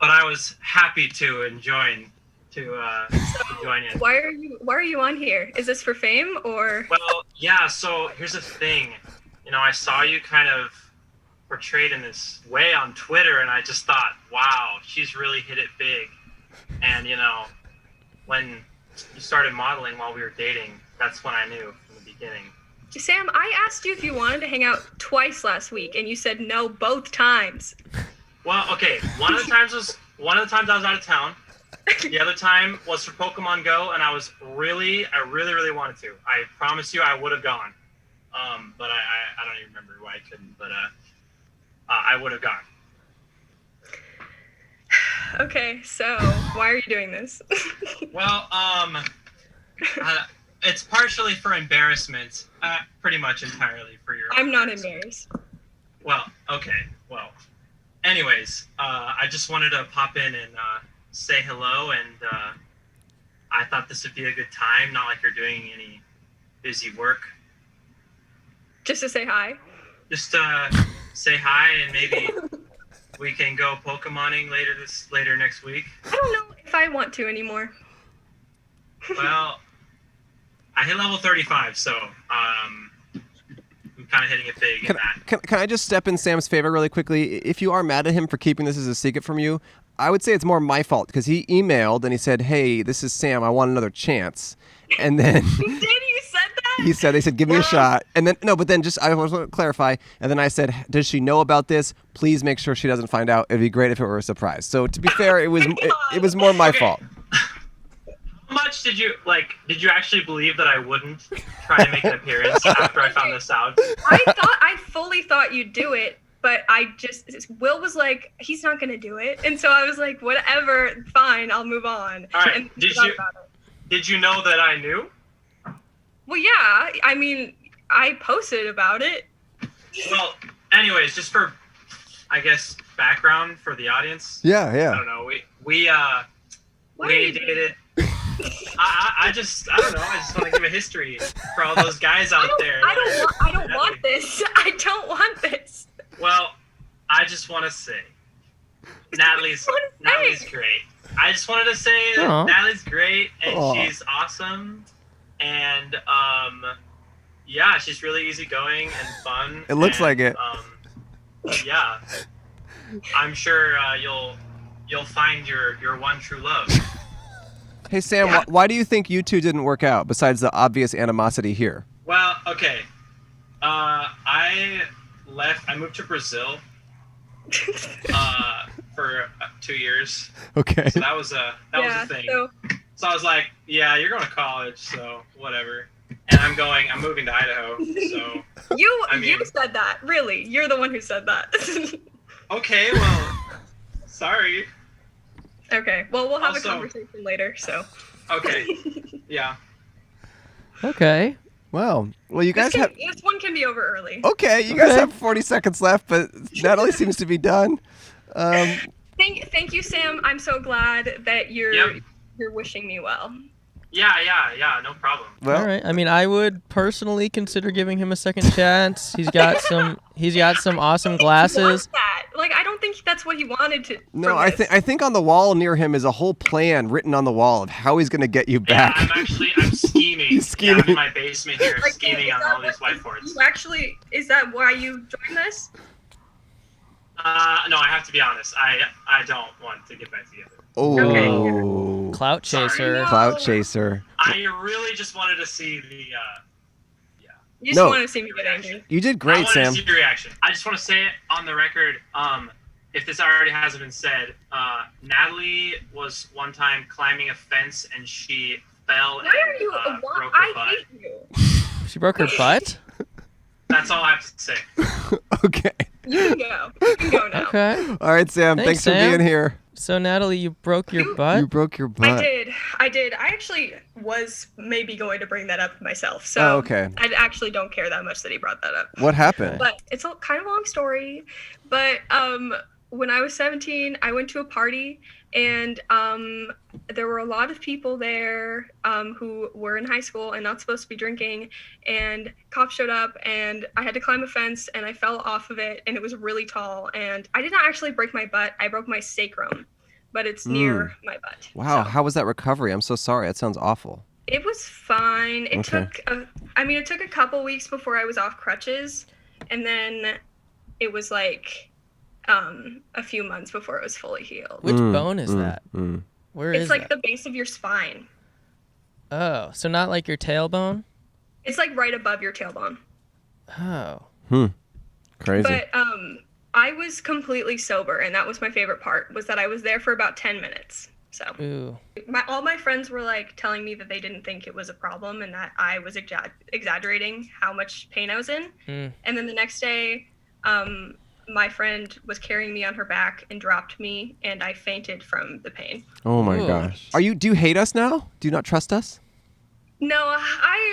But I was happy to join in. Why are you on here? Is this for fame or? Well, yeah, so here's the thing. I saw you kind of portrayed in this way on Twitter, and I just thought, wow, she's really hit it big. And, when you started modeling while we were dating, that's when I knew from the beginning. Sam, I asked you if you wanted to hang out twice last week, and you said no both times. Well, okay, one of the times I was out of town. The other time was for Pokemon Go, and I really wanted to. I promise you I would have gone. but I don't even remember why I couldn't. But I would have gone. Okay, so why are you doing this? Well, it's partially for embarrassment, pretty much entirely for your. I'm not embarrassed. Well, okay. Well, anyways, I just wanted to pop in and say hello, and I thought this would be a good time. Not like you're doing any busy work. Just to say hi. Just say hi, and maybe we can go Pokemoning later next week. I don't know if I want to anymore. Well, I hit level 35, so I'm kind of hitting it big in that. Can I just step in Sam's favor really quickly? If you are mad at him for keeping this as a secret from you, I would say it's more my fault because he emailed and he said, "Hey, this is Sam. I want another chance." And then Did you said that? they said, "Give me a shot." And then no, but then just I want to clarify. And then I said, "Does she know about this? Please make sure she doesn't find out. It'd be great if it were a surprise." So to be fair, it was it was more my fault. How much did you actually believe that I wouldn't try to make an appearance after I found this out? I fully thought you'd do it, but Will was like, he's not gonna do it, and so I was like, whatever, fine, I'll move on. All right, And did you know that I knew? Well, yeah, I mean, I posted about it. Well, anyways, just for, I guess, background for the audience. Yeah. I don't know. We dated. I don't know. I just want to give a history for all those guys out there. I don't want this. I don't want this. Well, I just want to say, Natalie's great. I just wanted to say that Natalie's great and she's awesome, and yeah, she's really easygoing and fun. It looks like it. Yeah, I'm sure you'll find your one true love. Hey Sam, why do you think you two didn't work out? Besides the obvious animosity here. Well, okay. I moved to Brazil for 2 years. Okay. So that was a thing. So I was like, yeah, you're going to college, so whatever. And I'm moving to Idaho. So you said that. Really. You're the one who said that. Okay, well, sorry. Okay. Well, we'll have Also- a conversation later, so. Okay. Yeah. Okay. Well, you guys have. This one can be over early. Okay, you guys have 40 seconds left, but Natalie seems to be done. Thank you, Sam. I'm so glad that you're wishing me well. Yeah, no problem. Well, All right. I mean, I would personally consider giving him a second chance. He's got some awesome glasses. That. Like, I don't think that's what he wanted to. no, I think on the wall near him is a whole plan written on the wall of how he's going to get you back. Yeah, I'm scheming. He's scheming. Yeah, I'm in my basement here, Like, scheming is on that all these what- whiteboards. Is that why you joined this? No, I have to be honest. I don't want to get back together. Oh, Clout chaser. No. clout chaser. I really just wanted to see the. You just No. want to see me get angry. You did I great, wanted Sam. to see your reaction. I just want to say it on the record. If this already hasn't been said, Natalie was one time climbing a fence and she fell Why are you? and broke her I butt. hate you. She broke her butt? That's all I have to say. Okay. You can go. You can go now. Okay. All right, Sam. Thanks, Thanks for Sam. being here. So, Natalie, you broke your butt? You broke your butt. I did. I actually was maybe going to bring that up myself. So Oh, okay. I actually don't care that much that he brought that up. What happened? But it's a kind of long story. But when I was 17, I went to a party, and there were a lot of people there who were in high school and not supposed to be drinking. And cops showed up, and I had to climb a fence, and I fell off of it, and it was really tall. And I did not actually break my butt. I broke my sacrum, but it's near my butt. Wow, So how was that recovery? I'm so sorry. That sounds awful. it was fine. It Okay. took a couple weeks before I was off crutches, and then it was like a few months before it was fully healed. Which bone is that? Where is It's like that? the base of your spine. Oh, so not like your tailbone? It's like right above your tailbone. Oh. Crazy. But I was completely sober, and that was my favorite part, was that I was there for about 10 minutes. So Ooh. all my friends were like telling me that they didn't think it was a problem and that I was exaggerating how much pain I was in. Mm. And then the next day, my friend was carrying me on her back and dropped me, and I fainted from the pain. Oh my Ooh. gosh. Do you hate us now? Do you not trust us? No,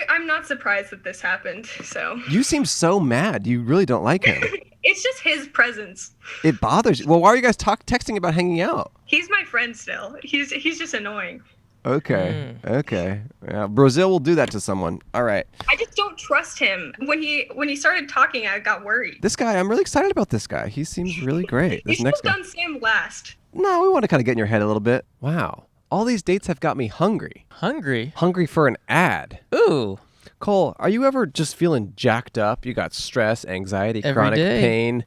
I'm not surprised that this happened. So You seem so mad. You really don't like him. it's just his presence. It bothers you. Well, why are you guys texting about hanging out? He's my friend still. He's just annoying. Okay. Okay. Yeah, Brazil will do that to someone. All right. I just don't trust him. When he started talking, I got worried. This guy, I'm really excited about this guy. He seems really great. You This should next have guy. done Sam last. No, we want to kind of get in your head a little bit. Wow. All these dates have got me hungry. Hungry. Hungry for an ad. Ooh. Cole, are you ever just feeling jacked up? You got stress, anxiety, Every chronic day. pain.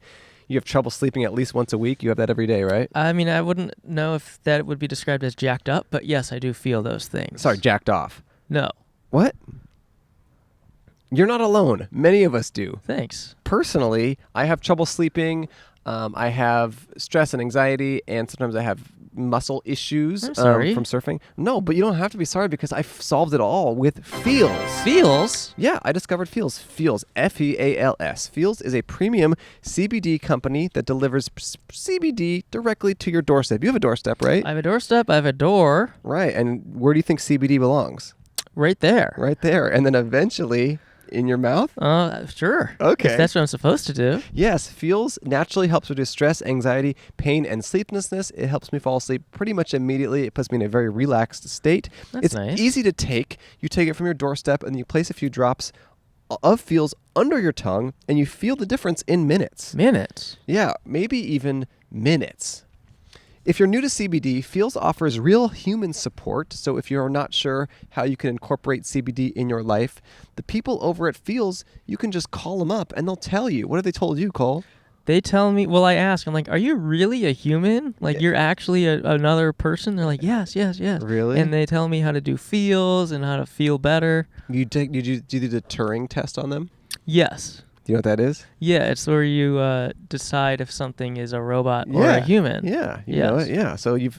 You have trouble sleeping at least once a week. You have that every day, right? I mean, I wouldn't know if that would be described as jacked up, but yes, I do feel those things. Sorry, jacked off. No. What? You're not alone. Many of us do. Thanks. Personally, I have trouble sleeping. I have stress and anxiety, and sometimes I have muscle issues I'm sorry. from surfing. No, but you don't have to be sorry because I've solved it all with Feels. Feels? Yeah, I discovered Feels. Feels, F-E-A-L-S. Feels is a premium CBD company that delivers CBD directly to your doorstep. You have a doorstep, right? I have a doorstep. I have a door Right, and where do you think CBD belongs? right there. Right there, and then eventually in your mouth? Sure. Okay. If that's what I'm supposed to do. Yes, Feels naturally helps reduce stress, anxiety, pain, and sleeplessness. It helps me fall asleep pretty much immediately. It puts me in a very relaxed state. That's It's nice. easy to take. You take it from your doorstep and you place a few drops of Feels under your tongue, and you feel the difference in minutes. Minutes. Yeah, maybe even minutes. If you're new to CBD, Feels offers real human support. So if you're not sure how you can incorporate CBD in your life, the people over at Feels, you can just call them up and they'll tell you. What have they told you, Cole? They tell me, well, I ask, I'm like, are you really a human? Like, you're actually another person? They're like, yes, yes, yes. Really? And they tell me how to do feels and how to feel better. Did you do the Turing test on them? Yes. Do you know what that is? Yeah, it's where you decide if something is a robot or a human. Yeah, you know Yes. it. Yeah,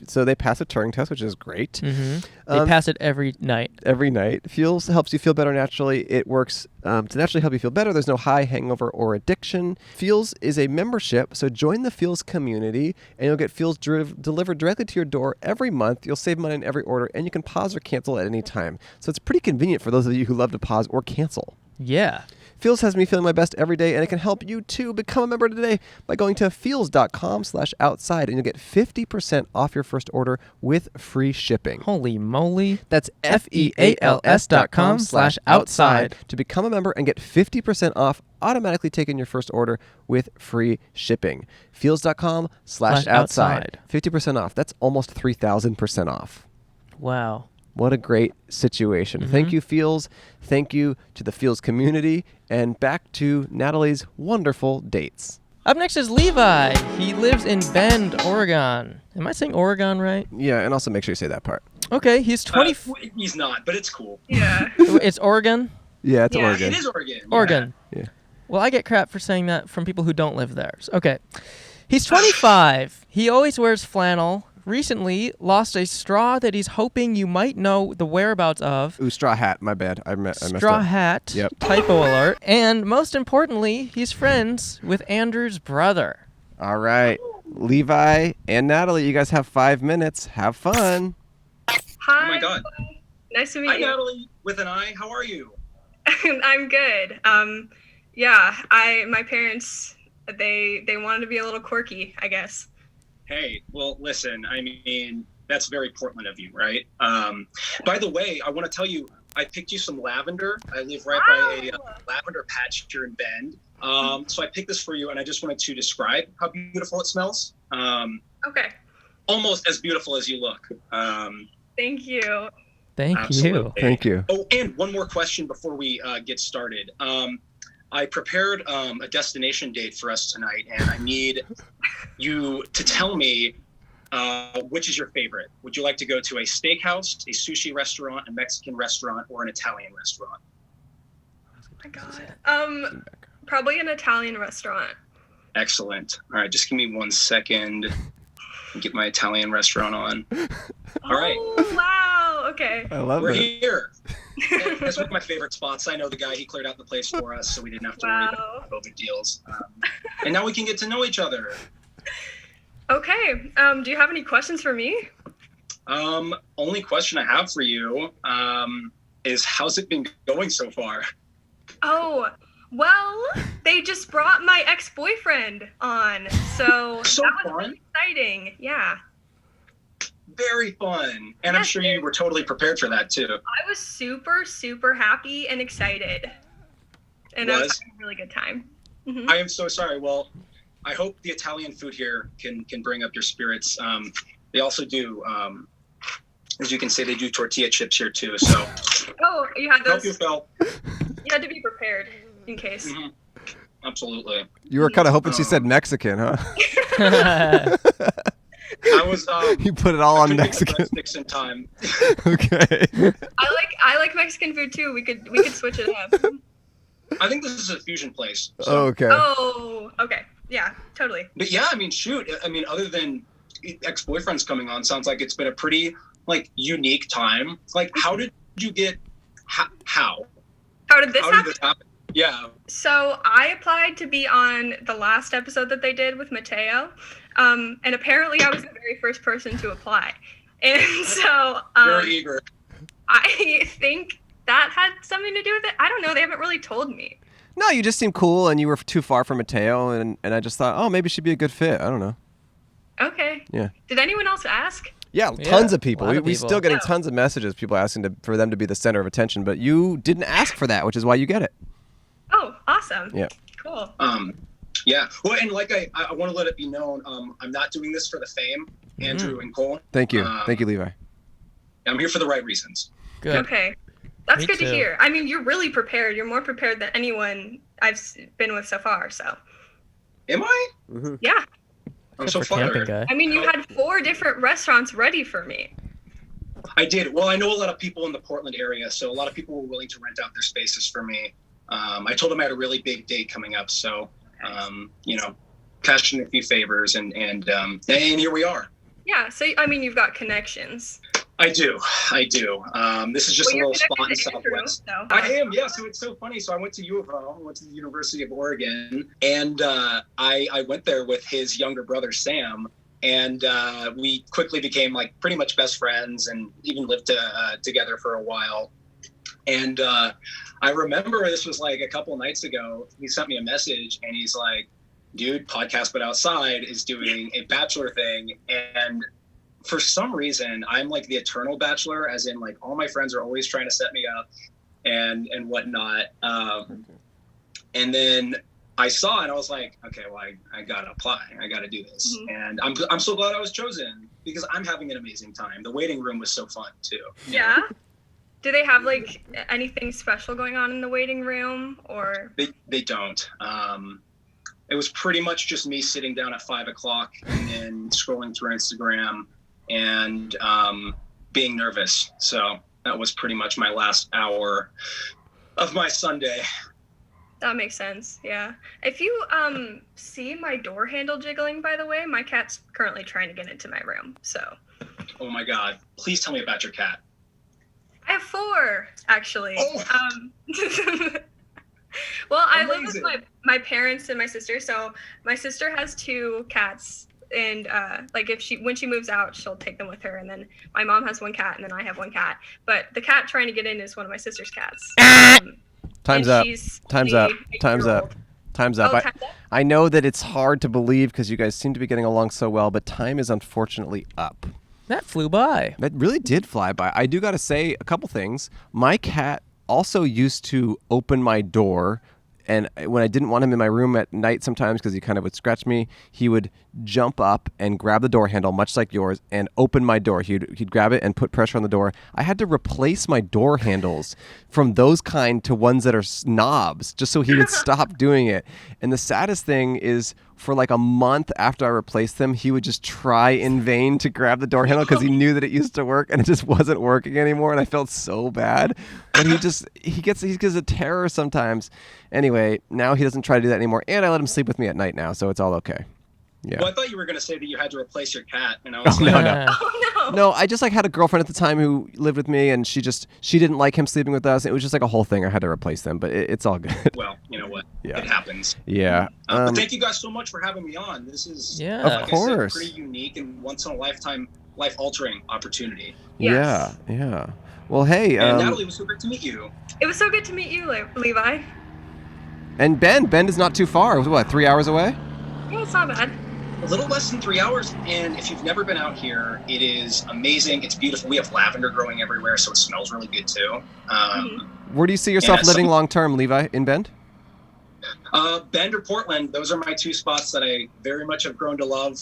so they pass a Turing test, which is great. Mm-hmm. They pass it every night. Every night. Feels helps you feel better naturally. It works to naturally help you feel better. There's no high, hangover, or addiction. Feels is a membership, so join the Feels community, and you'll get Feels delivered directly to your door every month. You'll save money in every order, and you can pause or cancel at any time. So it's pretty convenient for those of you who love to pause or cancel. Yeah. Feels has me feeling my best every day, and it can help you too. Become a member today by going to feels.com/outside, and you'll get 50% off your first order with free shipping. Holy moly. That's feals.com/outside to become a member and get 50% off automatically taking your first order with free shipping. Feels.com/outside. 50% off. That's almost 3,000% off. Wow. What a great situation. Thank you, Feels. Thank you to the Feels community. And back to Natalie's wonderful dates. Up next is Levi. He lives in Bend, Oregon. Am I saying Oregon right? Yeah, and also make sure you say that part. Okay, he's 20. He's not, but it's cool. Yeah. It's Oregon? Yeah, it's Yeah, Oregon. It is Oregon. yeah. Oregon. Yeah. Well, I get crap for saying that from people who don't live there. Okay. He's 25. He always wears flannel. Recently lost a straw that he's hoping you might know the whereabouts of. Ooh, straw hat. My bad. I messed Straw up. hat. Yep. Typo alert. And most importantly, he's friends with Andrew's brother. All right. Levi and Natalie, you guys have 5 minutes. Have fun. Hi. Oh my God. Nice to meet Hi, you. Natalie, with an I. How are you? I'm good. My parents, they wanted to be a little quirky, I guess. Hey, well, listen, I mean, that's very Portland of you, right? By the way, I want to tell you, I picked you some lavender. I live right by a lavender patch here in Bend. So I picked this for you, and I just wanted to describe how beautiful it smells. Okay. Almost as beautiful as you look. Thank you. Thank you. Absolutely. Thank you. Oh, and one more question before we get started. I prepared a destination date for us tonight, and I need you to tell me which is your favorite. Would you like to go to a steakhouse, a sushi restaurant, a Mexican restaurant, or an Italian restaurant? Oh my God. Probably an Italian restaurant. Excellent. All right, just give me 1 second. get my Italian restaurant on. All right. Oh, wow. Okay. I love We're it. here. And that's one of my favorite spots. I know the guy, he cleared out the place for us, so we didn't have to worry about COVID deals. And now we can get to know each other. Okay. Do you have any questions for me? Only question I have for you is how's it been going so far? Oh, well, they just brought my ex-boyfriend on, so So that was fun. really exciting. Yeah. Very fun. And I'm Yes, sure you were totally prepared for that too. I was super, super happy and excited. And I was Was? having a really good time. Mhm. I am so sorry. Well, I hope the Italian food here can bring up your spirits. They also do, as you can say, they do tortilla chips here too. So Oh, you had help those. you, Phil. You had to be prepared in case. Mhm. Absolutely. You were kind of hoping she said Mexican, huh? I was. You put it all on couldn't get Mexican. breadsticks in time. Okay. I like Mexican food too. We could switch it up. I think this is a fusion place. So. Okay. Oh, okay. Yeah, totally. But yeah, I mean, shoot. I mean, other than ex-boyfriends coming on, sounds like it's been a pretty unique time. Like, how did you get? How? How did this How happen? did this happen? Yeah. So I applied to be on the last episode that they did with Mateo, and apparently I was the very first person to apply, and so Very eager. I think that had something to do with it. I don't know. They haven't really told me. No, you just seemed cool, and you were too far from Mateo, and I just thought, oh, maybe she'd be a good fit. I don't know. Okay. Yeah. Did anyone else ask? Yeah, Yeah, tons of people. a lot of We people. still getting Yeah. tons of messages, people asking for them to be the center of attention, but you didn't ask for that, which is why you get it. Oh, awesome. Yeah. Cool. Yeah. Well, and like I want to let it be known, I'm not doing this for the fame, Andrew and Cole. Thank you. Thank you, Levi. I'm here for the right reasons. Good. Okay. That's Me good too. to hear. I mean, you're really prepared. You're more prepared than anyone I've been with so far. So, Am I? yeah. I'm Good so for camping flattered. guy. I mean, you had 4 different restaurants ready for me. I did. Well, I know a lot of people in the Portland area, so a lot of people were willing to rent out their spaces for me. I told them I had a really big date coming up, so cashed in a few favors, and here we are. Yeah. So, I mean, you've got connections. I do. This is just Well, a you're little spot in connected to Andrew, Southwest. so- I am, yeah. So it's so funny. So I went to U of O, went to the University of Oregon, and I went there with his younger brother Sam, and we quickly became pretty much best friends, and even lived together for a while. And I remember this was a couple nights ago. He sent me a message, and he's like, "Dude, Podcast But Outside is doing a bachelor thing," and for some reason, I'm the eternal bachelor, as in all my friends are always trying to set me up and whatnot. And then I saw it and I was like, okay, well, I gotta apply. I gotta do this. And I'm so glad I was chosen because I'm having an amazing time. The waiting room was so fun too. Yeah. Do they have anything special going on in the waiting room, or? They don't. It was pretty much just me sitting down at 5:00 and then scrolling through Instagram and being nervous. So that was pretty much my last hour of my Sunday. That makes sense. Yeah. If you see my door handle jiggling, by the way, my cat's currently trying to get into my room. So. Oh my God! Please tell me about your cat. I have 4, actually. Oh. Well, I live with Amazing. my parents and my sister. So my sister has 2 cats, and when she moves out, she'll take them with her. And then my mom has 1 cat, and then I have 1 cat. But the cat trying to get in is one of my sister's cats. Time's and up. she's Time's the up. Time's 8-year-old. up. Time's up. Oh, time's up? I know that it's hard to believe because you guys seem to be getting along so well, but time is unfortunately up. That flew by. That really did fly by. I do got to say a couple things. My cat also used to open my door, and when I didn't want him in my room at night sometimes because he kind of would scratch me, he would jump up and grab the door handle, much like yours, and open my door. He'd grab it and put pressure on the door. I had to replace my door handles from those kind to ones that are knobs just so he would stop doing it. And the saddest thing is for a month after I replaced them, he would just try in vain to grab the door handle because he knew that it used to work and it just wasn't working anymore. And I felt so bad. But he gets a terror sometimes. Anyway, now he doesn't try to do that anymore. And I let him sleep with me at night now, so it's all okay. Yeah. Well, I thought you were going to say that you had to replace your cat, and I was Oh, like, no, no. Oh no. No, I just like had a girlfriend at the time who lived with me, and she didn't like him sleeping with us. It was just like a whole thing. I had to replace them, but it's all good. well, you know what? Yeah. It happens. Yeah. But thank you guys so much for having me on. This is, Yeah. Of like course. I said, pretty unique and once in a lifetime, life-altering opportunity. Yes. Yeah. Well, hey, And Natalie, it was so great to meet you. It was so good to meet you, Levi. and Ben is not too far. It was what, 3 hours away? Yeah, it's not bad. A little less than 3 hours, and if you've never been out here, it is amazing. It's beautiful. We have lavender growing everywhere, so it smells really good too. Where do you see yourself Yeah, living long term, Levi, in Bend? Bend or Portland, those are my two spots that I very much have grown to love.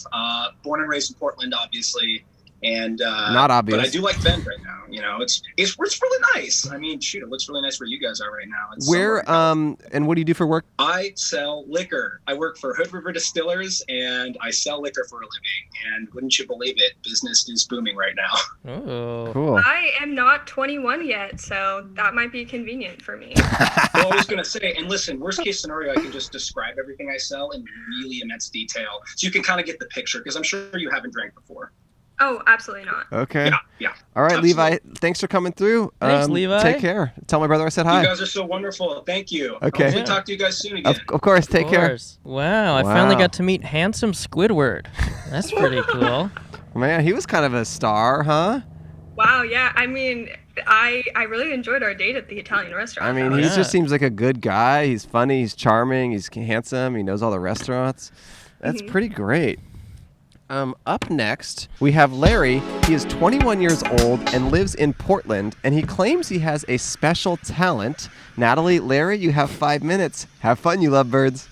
Born and raised in Portland, obviously, and Not obvious. But I do like Bend right now. You know, it's really nice. I mean, shoot, it looks really nice where you guys are right now. It's Where summer. and what do you do for work? I sell liquor. I work for Hood River Distillers, and I sell liquor for a living. And wouldn't you believe it, business is booming right now. Oh. Cool. I am not 21 yet, so that might be convenient for me. Well, I was going to say, and listen, worst case scenario, I can just describe everything I sell in really immense detail, so you can kind of get the picture, because I'm sure you haven't drank before. Oh, absolutely not. Okay. Yeah. All right, Absolutely. Levi. Thanks for coming through. Thanks, Levi. Take care. Tell my brother I said You hi. guys are so wonderful. Thank you. Okay. Hopefully Yeah. talk to you guys soon again. Of course. Take Of care. course. Wow, I finally Wow. got to meet handsome Squidward. That's pretty cool. Man, he was kind of a star, huh? Wow, yeah. I mean, I really enjoyed our date at the Italian restaurant. I mean, though. he Yeah. just seems like a good guy. He's funny. He's charming. He's handsome. He knows all the restaurants. That's pretty great. Up next, we have Larry. He is 21 years old and lives in Portland, and he claims he has a special talent. Natalie, Larry, you have 5 minutes. Have fun, you lovebirds.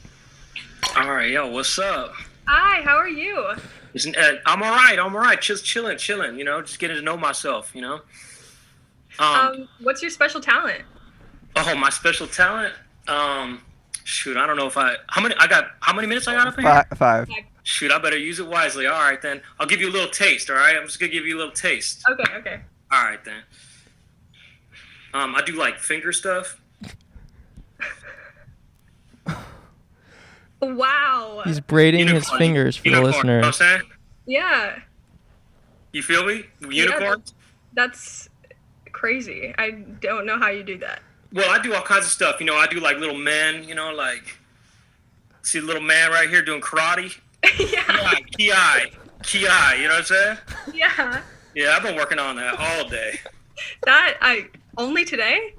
All right, yo, what's up? Hi, how are you? I'm all right. Just chilling, you know, just getting to know myself, you know. What's your special talent? Oh, my special talent? Shoot, I don't know if how many minutes I got up in here? 5. Shoot, I better use it wisely. All right, then. I'll give you a little taste, all right? I'm just going to give you a little taste. Okay. All right, then. I do, like, finger stuff. Wow. He's braiding his Unicorn. fingers for the Unicorn, you know what I'm listeners. saying? Yeah, You feel me? Unicorns? that's crazy. I don't know how you do that. Well, I do all kinds of stuff. You know, I do, like, little men, you know, like... See the little man right here doing karate? Yeah. Ki, you know what I'm saying? Yeah. Yeah, I've been working on that all day. Only today?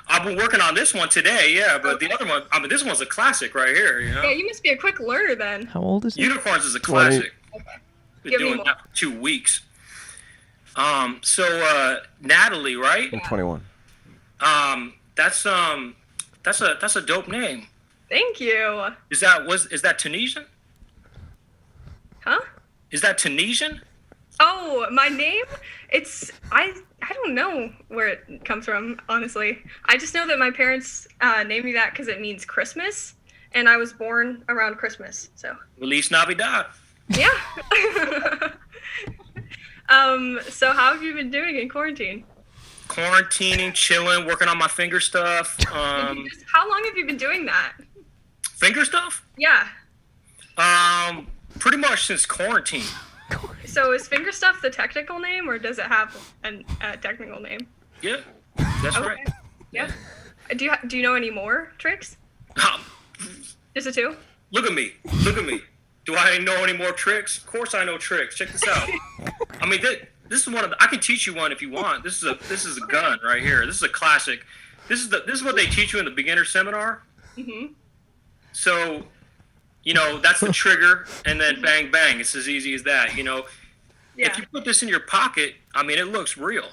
I've been working on this one today, yeah, but the other one, I mean, this one's a classic right here, you know? Yeah, you must be a quick learner then. How old is he? Unicorns is a classic. Been Give me doing more. that for 2 weeks. So Natalie, right? I'm 21. That's a dope name. Thank you. Is that Tunisian? Huh? Is that Tunisian? Oh, my name? I don't know where it comes from, honestly. I just know that my parents named me that because it means Christmas, and I was born around Christmas, so. Feliz Navidad. Yeah. So how have you been doing in quarantine? Quarantining, chilling, working on my finger stuff. How long have you been doing that? Finger stuff? Yeah. Pretty much since quarantine. So is finger stuff the technical name, or does it have a technical name? Yeah, that's Okay. right. Yeah. Do you know any more tricks? Just the two? Look at me. Do I know any more tricks? Of course I know tricks. Check this out. I mean, this is one of I can teach you one if you want. This is a gun right here. This is a classic. This is what they teach you in the beginner seminar. Mhm. So, you know, that's the trigger, and then bang bang. It's as easy as that. You know, Yeah. if you put this in your pocket, I mean, it looks real.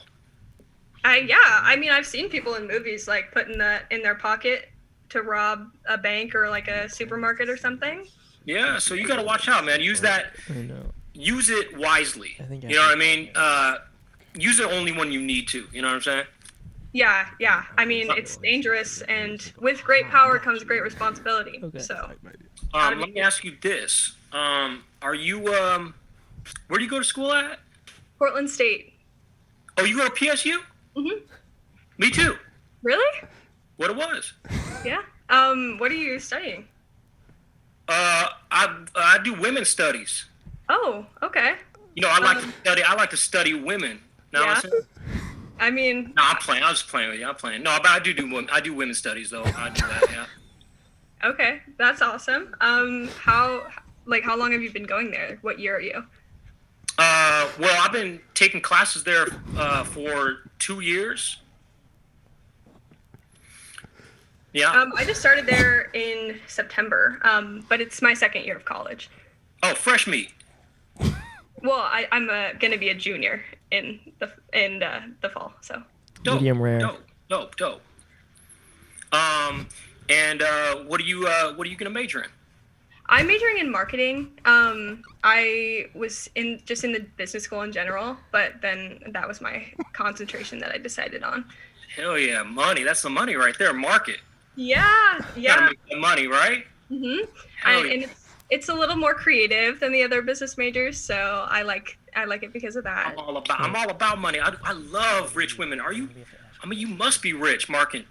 I mean, I've seen people in movies like putting that in their pocket to rob a bank or like a supermarket or something. Yeah. So you got to watch out, man. Use that. I know. Use it wisely. I think I You know what I mean? Use it only when you need to. You know what I'm saying? Yeah. I mean, it's dangerous, and with great power comes great responsibility. Okay. So, Let me ask you this: are you where do you go to school at? Portland State. Oh, you go to PSU? Mhm. Me too. Really? What it was? Yeah. What are you studying? I do women's studies. Oh, okay. You know, I like to study. I like to study women. Know what I'm saying? I mean, No, I'm playing. I was just playing with you. I'm playing. No, but I do women. I do women's studies though. I do that. Yeah. okay, that's awesome. How long have you been going there? What year are you? Well, I've been taking classes there for 2 years. Yeah. I just started there in September, but it's my second year of college. Oh, fresh meat. Well, I'm gonna be a junior in the fall, so. Dope, Medium rare. Dope. And what are you gonna major in? I'm majoring in marketing. I was in the business school in general, but then that was my concentration that I decided on. Hell yeah, money. That's the money right there. Market. Yeah. Gotta make the money, right? Mhm. Hell yeah. And it's a little more creative than the other business majors, so I like it because of that. I'm all about money. I love rich women. Are you? I mean, you must be rich, Markin.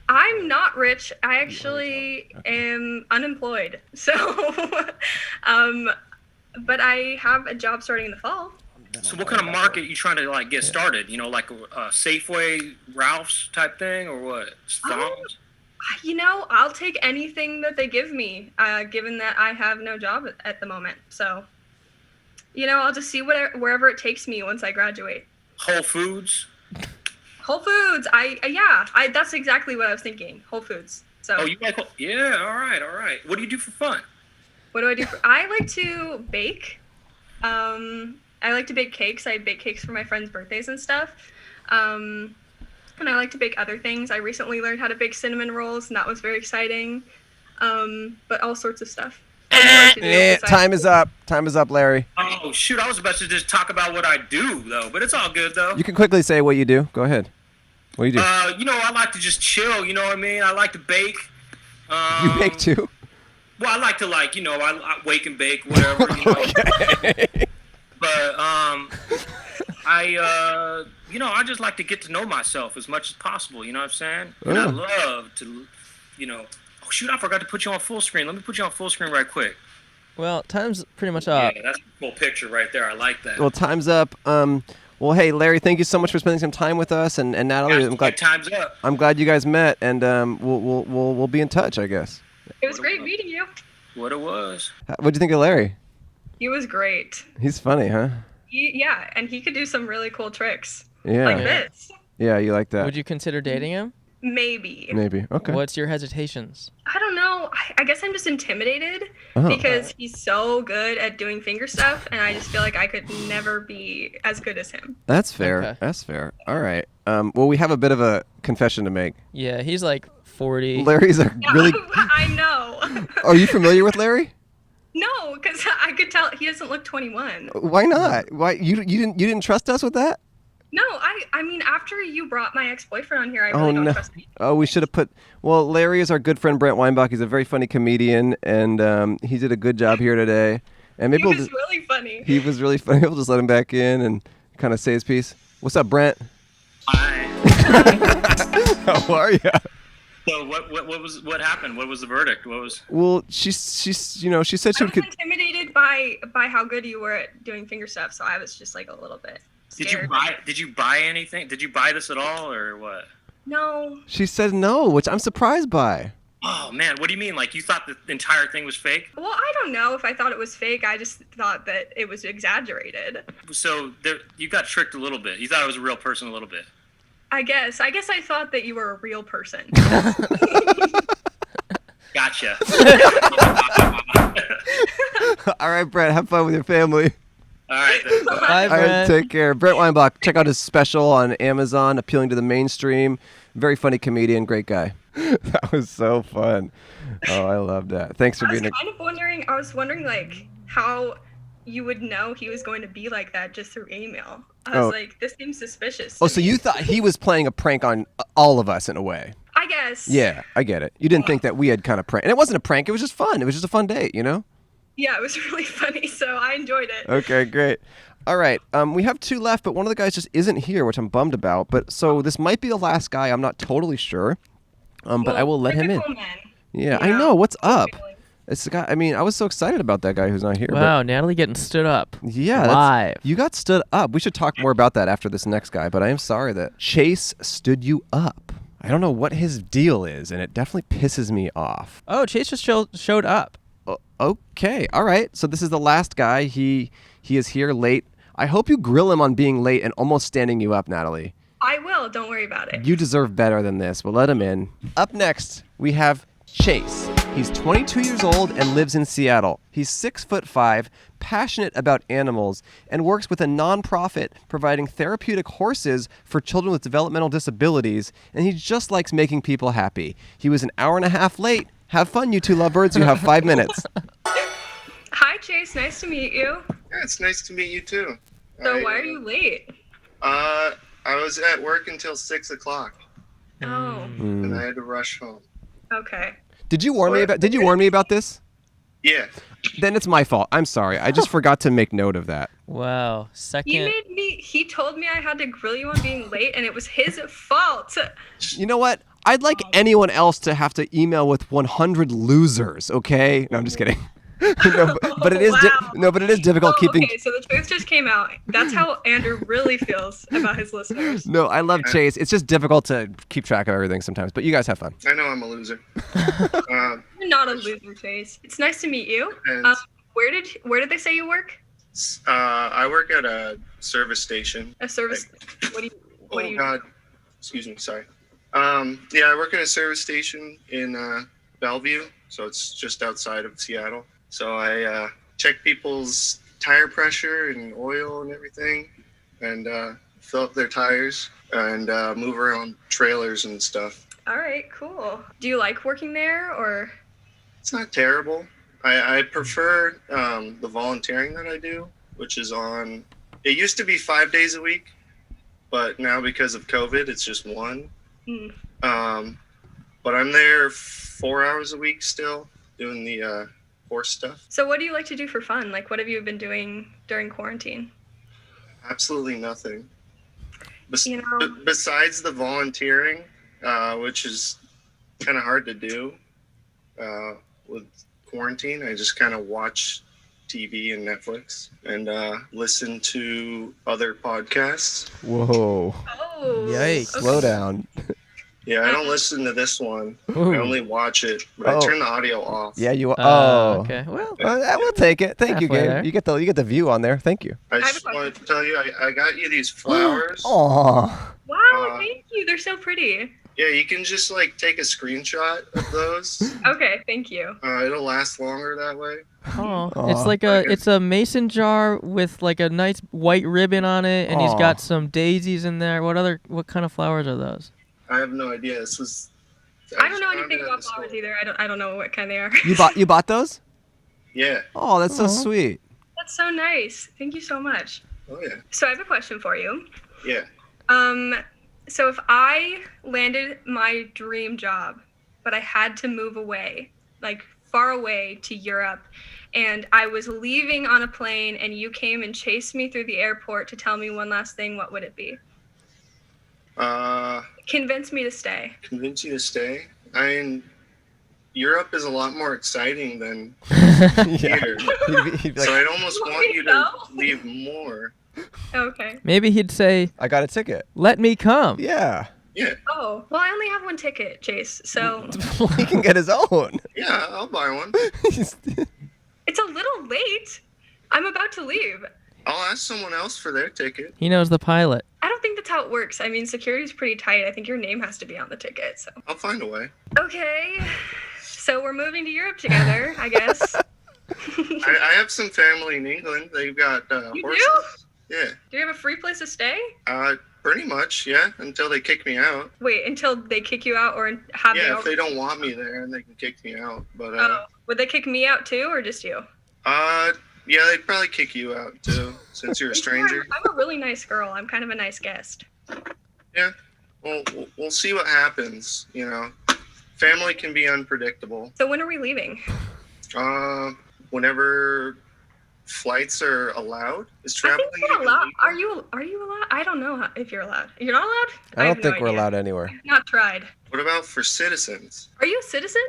I'm not rich. I actually am unemployed. So, but I have a job starting in the fall. So what kind of market you trying to like get started? You know, like a Safeway, Ralph's type thing, or what? Thongs? You know, I'll take anything that they give me, given that I have no job at the moment. So, you know, I'll just see wherever it takes me once I graduate. Whole Foods. Whole Foods. That's exactly what I was thinking. Whole Foods. So. Oh, you like? Yeah. All right. What do you do for fun? What do I do? I like to bake. I like to bake cakes. I bake cakes for my friends' birthdays and stuff. And I like to bake other things. I recently learned how to bake cinnamon rolls, and that was very exciting. But all sorts of stuff. Time is up. Time is up, Larry. Oh shoot! I was about to just talk about what I do though, but it's all good though. You can quickly say what you do. Go ahead. What do you do? You know, I like to just chill. You know what I mean? I like to bake. You bake too? Well, I like to I wake and bake, whatever. You know? Okay. But I just like to get to know myself as much as possible. You know what I'm saying? And I love to, Oh shoot! I forgot to put you on full screen. Let me put you on full screen right quick. Well, time's pretty much up. Yeah, that's a full picture right there. I like that. Well, time's up. Well, hey, Larry, thank you so much for spending some time with us, and Natalie, I'm glad time's up. I'm glad you guys met, and we'll be in touch, I guess. It was great meeting you. What it was. What'd you think of Larry? He was great. He's funny, huh? Yeah, and he could do some really cool tricks. Yeah. Like this. Yeah, you like that? Would you consider dating him? Maybe. Okay. What's your hesitations? I don't know. I guess I'm just intimidated because he's so good at doing finger stuff, and I just feel like I could never be as good as him. That's fair. Okay. That's fair. All right. Well, we have a bit of a confession to make. Yeah, he's like 40. Larry's a really. I know. Are you familiar with Larry? No, because I could tell he doesn't look 21. Why not? Why you didn't trust us with that? No, I mean, after you brought my ex-boyfriend on here, I really don't trust him. Oh, we should have put. Well, Larry is our good friend Brent Weinbach. He's a very funny comedian, and he did a good job here today. And maybe he was really funny. He was really funny. We'll just let him back in and kind of say his piece. What's up, Brent? Hi. How are you? So what happened? What was the verdict? What was? Well, she said she I was could. intimidated by how good you were at doing finger stuff, so I was just like a little bit scared. Did you buy anything? Did you buy this at all, or what? No. She said no, which I'm surprised by. Oh man, what do you mean? Like you thought the entire thing was fake? Well, I don't know if I thought it was fake. I just thought that it was exaggerated. So you got tricked a little bit. You thought it was a real person a little bit. I guess I thought that you were a real person. Gotcha. All right, Brent, have fun with your family. All right. Bye, All right, Brent. take care. Brent Weinbach, check out his special on Amazon, Appealing to the Mainstream. Very funny comedian, great guy. That was so fun. Oh, I love that. Thanks for being here. I was wondering like how you would know he was going to be like that just through email. I was like, this seems suspicious. Oh, so you thought he was playing a prank on all of us in a way? I guess. Yeah, I get it. You didn't think that we had kind of prank. And it wasn't a prank. It was just fun. It was just a fun date, you know? Yeah, it was really funny, so I enjoyed it. Okay, great. All right, we have two left, but one of the guys just isn't here, which I'm bummed about. But so this might be the last guy. I'm not totally sure, but I will let him in. Men. Yeah, I know. What's up? It's the guy. I mean, I was so excited about that guy who's not here. Wow, Natalie getting stood up. But yeah, live. you got stood up. We should talk more about that after this next guy. But I am sorry that Chase stood you up. I don't know what his deal is, and it definitely pisses me off. Oh, Chase just showed up. Okay, all right. So this is the last guy. He is here late. I hope you grill him on being late and almost standing you up, Natalie. I will. Don't worry about it. You deserve better than this. We'll let him in. Up next, we have Chase. He's 22 years old and lives in Seattle. He's 6'5", passionate about animals, and works with a nonprofit providing therapeutic horses for children with developmental disabilities, and he just likes making people happy. He was an hour and a half late. Have fun, you two lovebirds. You have 5 minutes. Hi, Chase. Nice to meet you. Yeah, it's nice to meet you too. So why are you late? I was at work until 6 o'clock. Oh. And I had to rush home. Okay. Did you warn me about this? Yeah. Then it's my fault. I'm sorry. I just forgot to make note of that. Wow. Second. He told me I had to grill you on being late, and it was his fault. You know what? I'd like anyone else to have to email with 100 losers, okay? No, I'm just kidding. but it is but it is difficult keeping. Okay, so the truth just came out. That's how Andrew really feels about his listeners. No, I love Chase. It's just difficult to keep track of everything sometimes. But you guys have fun. I know I'm a loser. You're not a loser, Chase. It's nice to meet you. And- Where did they say you work? I work at a service station. A service. What do you? God. Excuse me. Sorry. Yeah, I work at a service station in Bellevue, so it's just outside of Seattle. So I check people's tire pressure and oil and everything, and fill up their tires and move around trailers and stuff. All right, cool. Do you like working there, or? It's not terrible. I prefer the volunteering that I do, which is on. It used to be 5 days a week, but now because of COVID, it's just one. But I'm there 4 hours a week still doing the horse stuff. So what do you like to do for fun? Like, what have you been doing during quarantine? Absolutely nothing. Besides the volunteering, which is kind of hard to do with quarantine, I just kind of watch TV and Netflix and listen to other podcasts. Whoa. Oh. Yikes. Slow down. Yeah, I don't listen to this one. Ooh. I only watch it, but I turn the audio off. Yeah, you. Okay. Well, we'll take it. Thank you, halfway Gabe. there. You get the view on there. Thank you. I just wanted to tell you, I got you these flowers. Aw. Wow, thank you. They're so pretty. Yeah, you can just like take a screenshot of those. Okay, thank you. It'll last longer that way. Oh, it's like it's a mason jar with like a nice white ribbon on it, and he's got some daisies in there. What kind of flowers are those? I have no idea. This was. I don't know anything about flowers either. I don't know what kind they are. You bought those? Yeah. Oh, that's so sweet. That's so nice. Thank you so much. Oh yeah. So I have a question for you. Yeah. So if I landed my dream job, but I had to move away, like far away to Europe, and I was leaving on a plane, and you came and chased me through the airport to tell me one last thing, what would it be? Convince me to stay. Convince you to stay? I mean, Europe is a lot more exciting than theater. He'd be like, So I'd almost want you to leave more. Okay. Maybe he'd say, I got a ticket. "Let me come." Yeah. Yeah. Oh, well, I only have one ticket, Chase, so He can get his own. Yeah, I'll buy one. it's a little late. I'm about to leave. I'll ask someone else for their ticket. He knows the pilot. I don't think that's how it works. I mean, security's pretty tight. I think your name has to be on the ticket, so. I'll find a way. Okay. So we're moving to Europe together, I guess. I have some family in England. They've got You horses. do? Yeah. Do you have a free place to stay? Pretty much, yeah. Until they kick me out. Wait, until they kick you out or have Yeah, you if they don't want me there, and they can kick me out. But would they kick me out too, or just you? yeah, they'd probably kick you out too, since you're a stranger. I'm a really nice girl. I'm kind of a nice guest. Yeah. Well, we'll see what happens. You know, family can be unpredictable. So when are we leaving? Whenever flights are allowed. Is I traveling think we're allowed. Are you allowed? I don't know if you're allowed. You're not allowed? I have don't think no we're idea. allowed anywhere. Not tried. What about for citizens? Are you a citizen?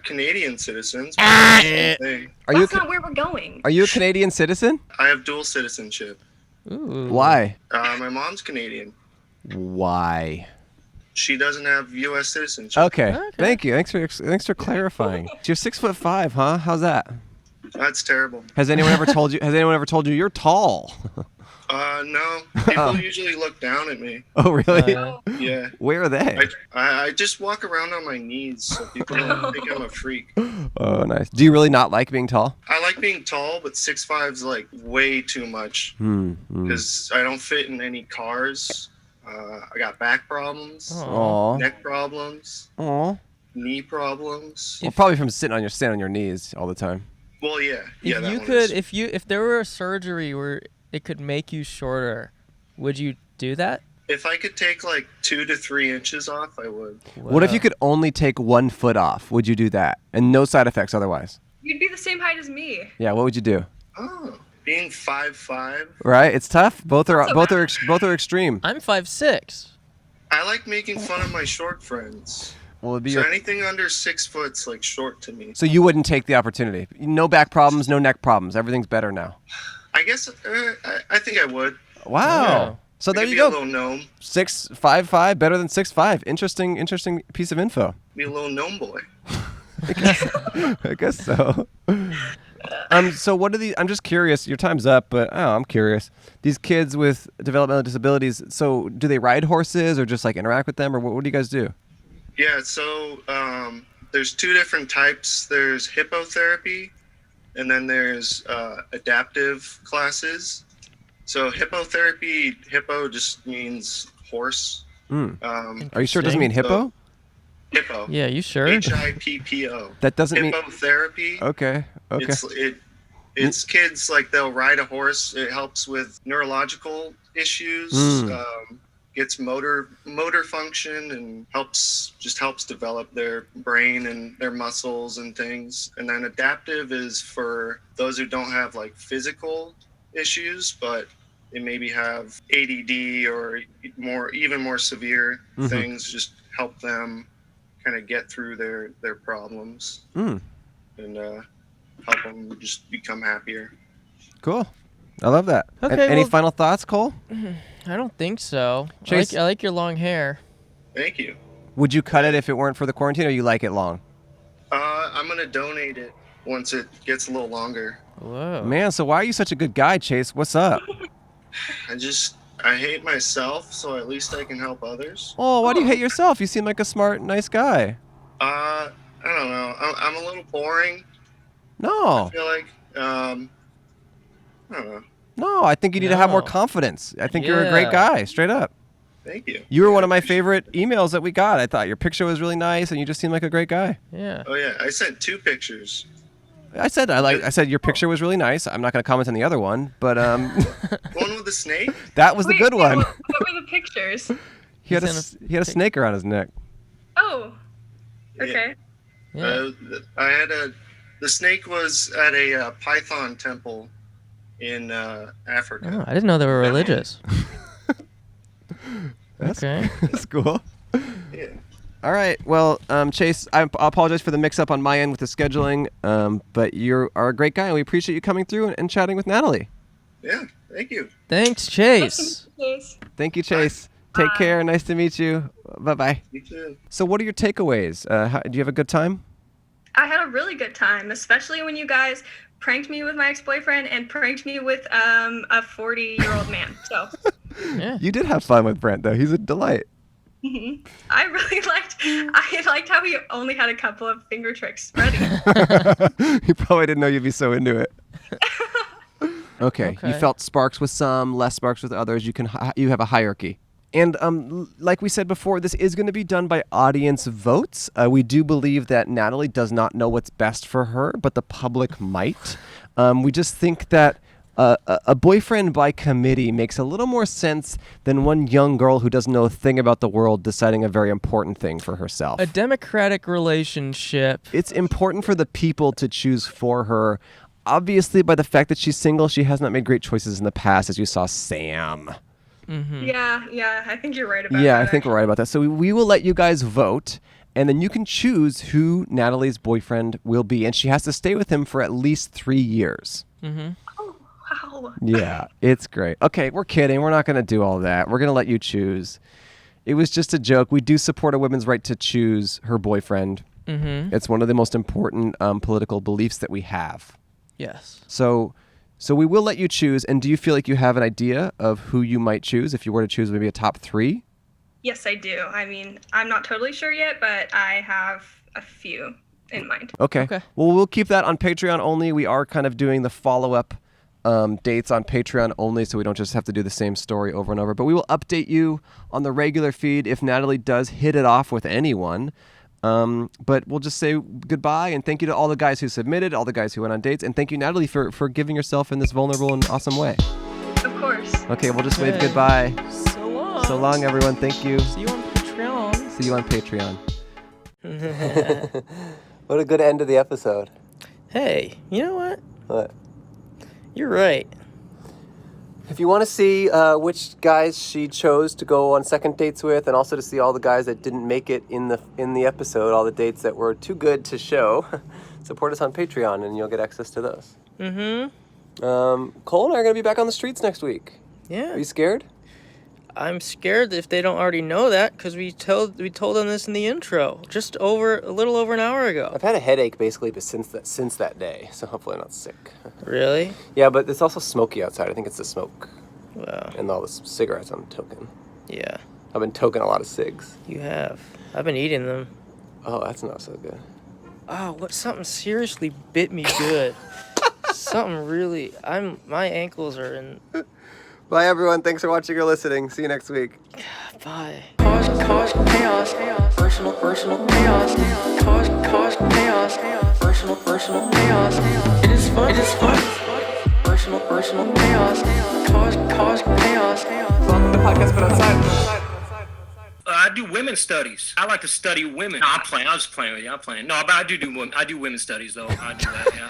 Canadian citizens. Are you That's not where we're going. Are you a Canadian citizen? I have dual citizenship. Ooh. Why? My mom's Canadian. Why? She doesn't have U.S. citizenship. Okay. Thank you. Thanks for clarifying. You're 6'5", huh? How's that? That's terrible. Has anyone ever told you you're tall? No. People usually look down at me. Oh, really? Yeah. Where are they? I just walk around on my knees so people don't think I'm a freak. Oh, nice. Do you really not like being tall? I like being tall, but 6'5" is like way too much because I don't fit in any cars. I got back problems, Aw. neck problems, Aw. knee problems. Well, probably from standing on your knees all the time. Well, yeah. If that you one could, is. if there were a surgery where it could make you shorter, would you do that? If I could take like 2 to 3 inches off, I would. What if you could only take 1 foot off? Would you do that? And no side effects otherwise? You'd be the same height as me. Yeah, what would you do? Oh, being 5'5". Right? It's tough. Both are extreme. I'm 5'6". I like making fun of my short friends. Well, it'd be So your- anything under 6 foot's like short to me. So you wouldn't take the opportunity. No back problems, no neck problems. Everything's better now. I guess I think I would. Wow. So I there could you be a go. little gnome. 6'5", better than 6'5". Interesting piece of info. Be a little gnome boy. I guess so. So what are these? I'm just curious. Your time's up, but I'm curious. These kids with developmental disabilities. So do they ride horses or just like interact with them, or what do you guys do? Yeah, so there's 2 different types. There's hippotherapy, and then there's adaptive classes. So hippotherapy, hippo just means horse. Are you sure it doesn't mean hippo? Hippo. Yeah, you sure? HIPPO. That doesn't mean. Hippotherapy. Okay. It's kids like they'll ride a horse. It helps with neurological issues. Gets motor function and helps develop their brain and their muscles and things. And then adaptive is for those who don't have like physical issues, but they maybe have ADD or even more severe things. Just help them kind of get through their problems and help them just become happier. Cool. I love that. Okay, Any well- final thoughts, Cole? I don't think so. Chase- I like your long hair. Thank you. Would you cut it if it weren't for the quarantine, or you like it long? I'm gonna donate it once it gets a little longer. Whoa. Man, so why are you such a good guy, Chase? What's up? I hate myself, so at least I can help others. Oh, why do you hate yourself? You seem like a smart, nice guy. I don't know. I'm a little boring. No. I feel like I don't know. No, I think you need to have more No. confidence. I think you're a great Yeah. guy, straight up. Thank you. You were one of my favorite emails that we got. I thought your picture was really nice, and you just seem like a great guy. Yeah. Oh yeah, I sent 2 pictures. I said your picture was really nice. I'm not going to comment on the other one, but One with the snake. that was the good one. What were the pictures? He had He's he had a snake around his neck. Oh. Okay. Yeah. The snake was at a Python temple in Africa. Oh, I didn't know they were religious. Okay. That's cool. Yeah. All right. Well, Chase, I apologize for the mix-up on my end with the scheduling, but you are a great guy, and we appreciate you coming through and chatting with Natalie. Yeah. Thank you. Thanks, Chase. Thank you, Chase. Take care. Nice to meet you. Bye-bye. You too. So what are your takeaways? Do you have a good time? I had a really good time, especially when you guys pranked me with my ex-boyfriend and pranked me with a 40-year-old man. So Yeah. You did have fun with Brent, though. He's a delight. I really liked how he only had a couple of finger tricks ready. He probably didn't know you'd be so into it. Okay. You Okay. felt sparks with some, less sparks with others. You have a hierarchy. And like we said before, this is going to be done by audience votes. We do believe that Natalie does not know what's best for her, but the public might. We just think that a boyfriend by committee makes a little more sense than one young girl who doesn't know a thing about the world deciding a very important thing for herself. A democratic relationship. It's important for the people to choose for her. Obviously, by the fact that she's single, she has not made great choices in the past, as you saw Sam. Yeah, I think you're right about that. Yeah, I think we're right about that. So we will let you guys vote. And then you can choose who Natalie's boyfriend will be. And she has to stay with him for at least 3 years. Mm-hmm. Oh, wow. Yeah, it's great. Okay, we're kidding. We're not going to do all that. We're going to let you choose. It was just a joke. We do support a woman's right to choose her boyfriend. Mm-hmm. It's one of the most important political beliefs that we have. Yes. So we will let you choose. And do you feel like you have an idea of who you might choose if you were to choose maybe a top 3? Yes, I do. I mean, I'm not totally sure yet, but I have a few in mind. Okay. Well, we'll keep that on Patreon only. We are kind of doing the follow-up dates on Patreon only, so we don't just have to do the same story over and over. But we will update you on the regular feed if Natalie does hit it off with anyone. But we'll just say goodbye and thank you to all the guys who submitted, all the guys who went on dates, and thank you, Natalie, for giving yourself in this vulnerable and awesome way. Of course. Okay, we'll just wave goodbye. So long. So long, everyone. Thank you. See you on Patreon. See you on Patreon. What a good end of the episode. Hey, you know what? What? You're right. If you want to see which guys she chose to go on second dates with, and also to see all the guys that didn't make it in the episode, all the dates that were too good to show, support us on Patreon, and you'll get access to those. Mm-hmm. Cole and I are going to be back on the streets next week. Yeah. Are you scared? I'm scared if they don't already know that because we told them this in the intro just a little over an hour ago. I've had a headache basically since that day, so hopefully I'm not sick. Really? Yeah, but it's also smoky outside. I think it's the smoke. Wow. And all the cigarettes I'm toking. Yeah. I've been toking a lot of cigs. You have. I've been eating them. Oh, that's not so good. Oh, something seriously bit me good. Something really. My ankles are in. Bye, everyone. Thanks for watching or listening. See you next week. Bye. Cause chaos, personal chaos, cause chaos, personal chaos. It is fun, personal chaos, cause chaos. Welcome to Podcast But Outside. I do women's studies. I like to study women. No, I'm just playing with you. No, but I do women's studies though. I do that. Yeah.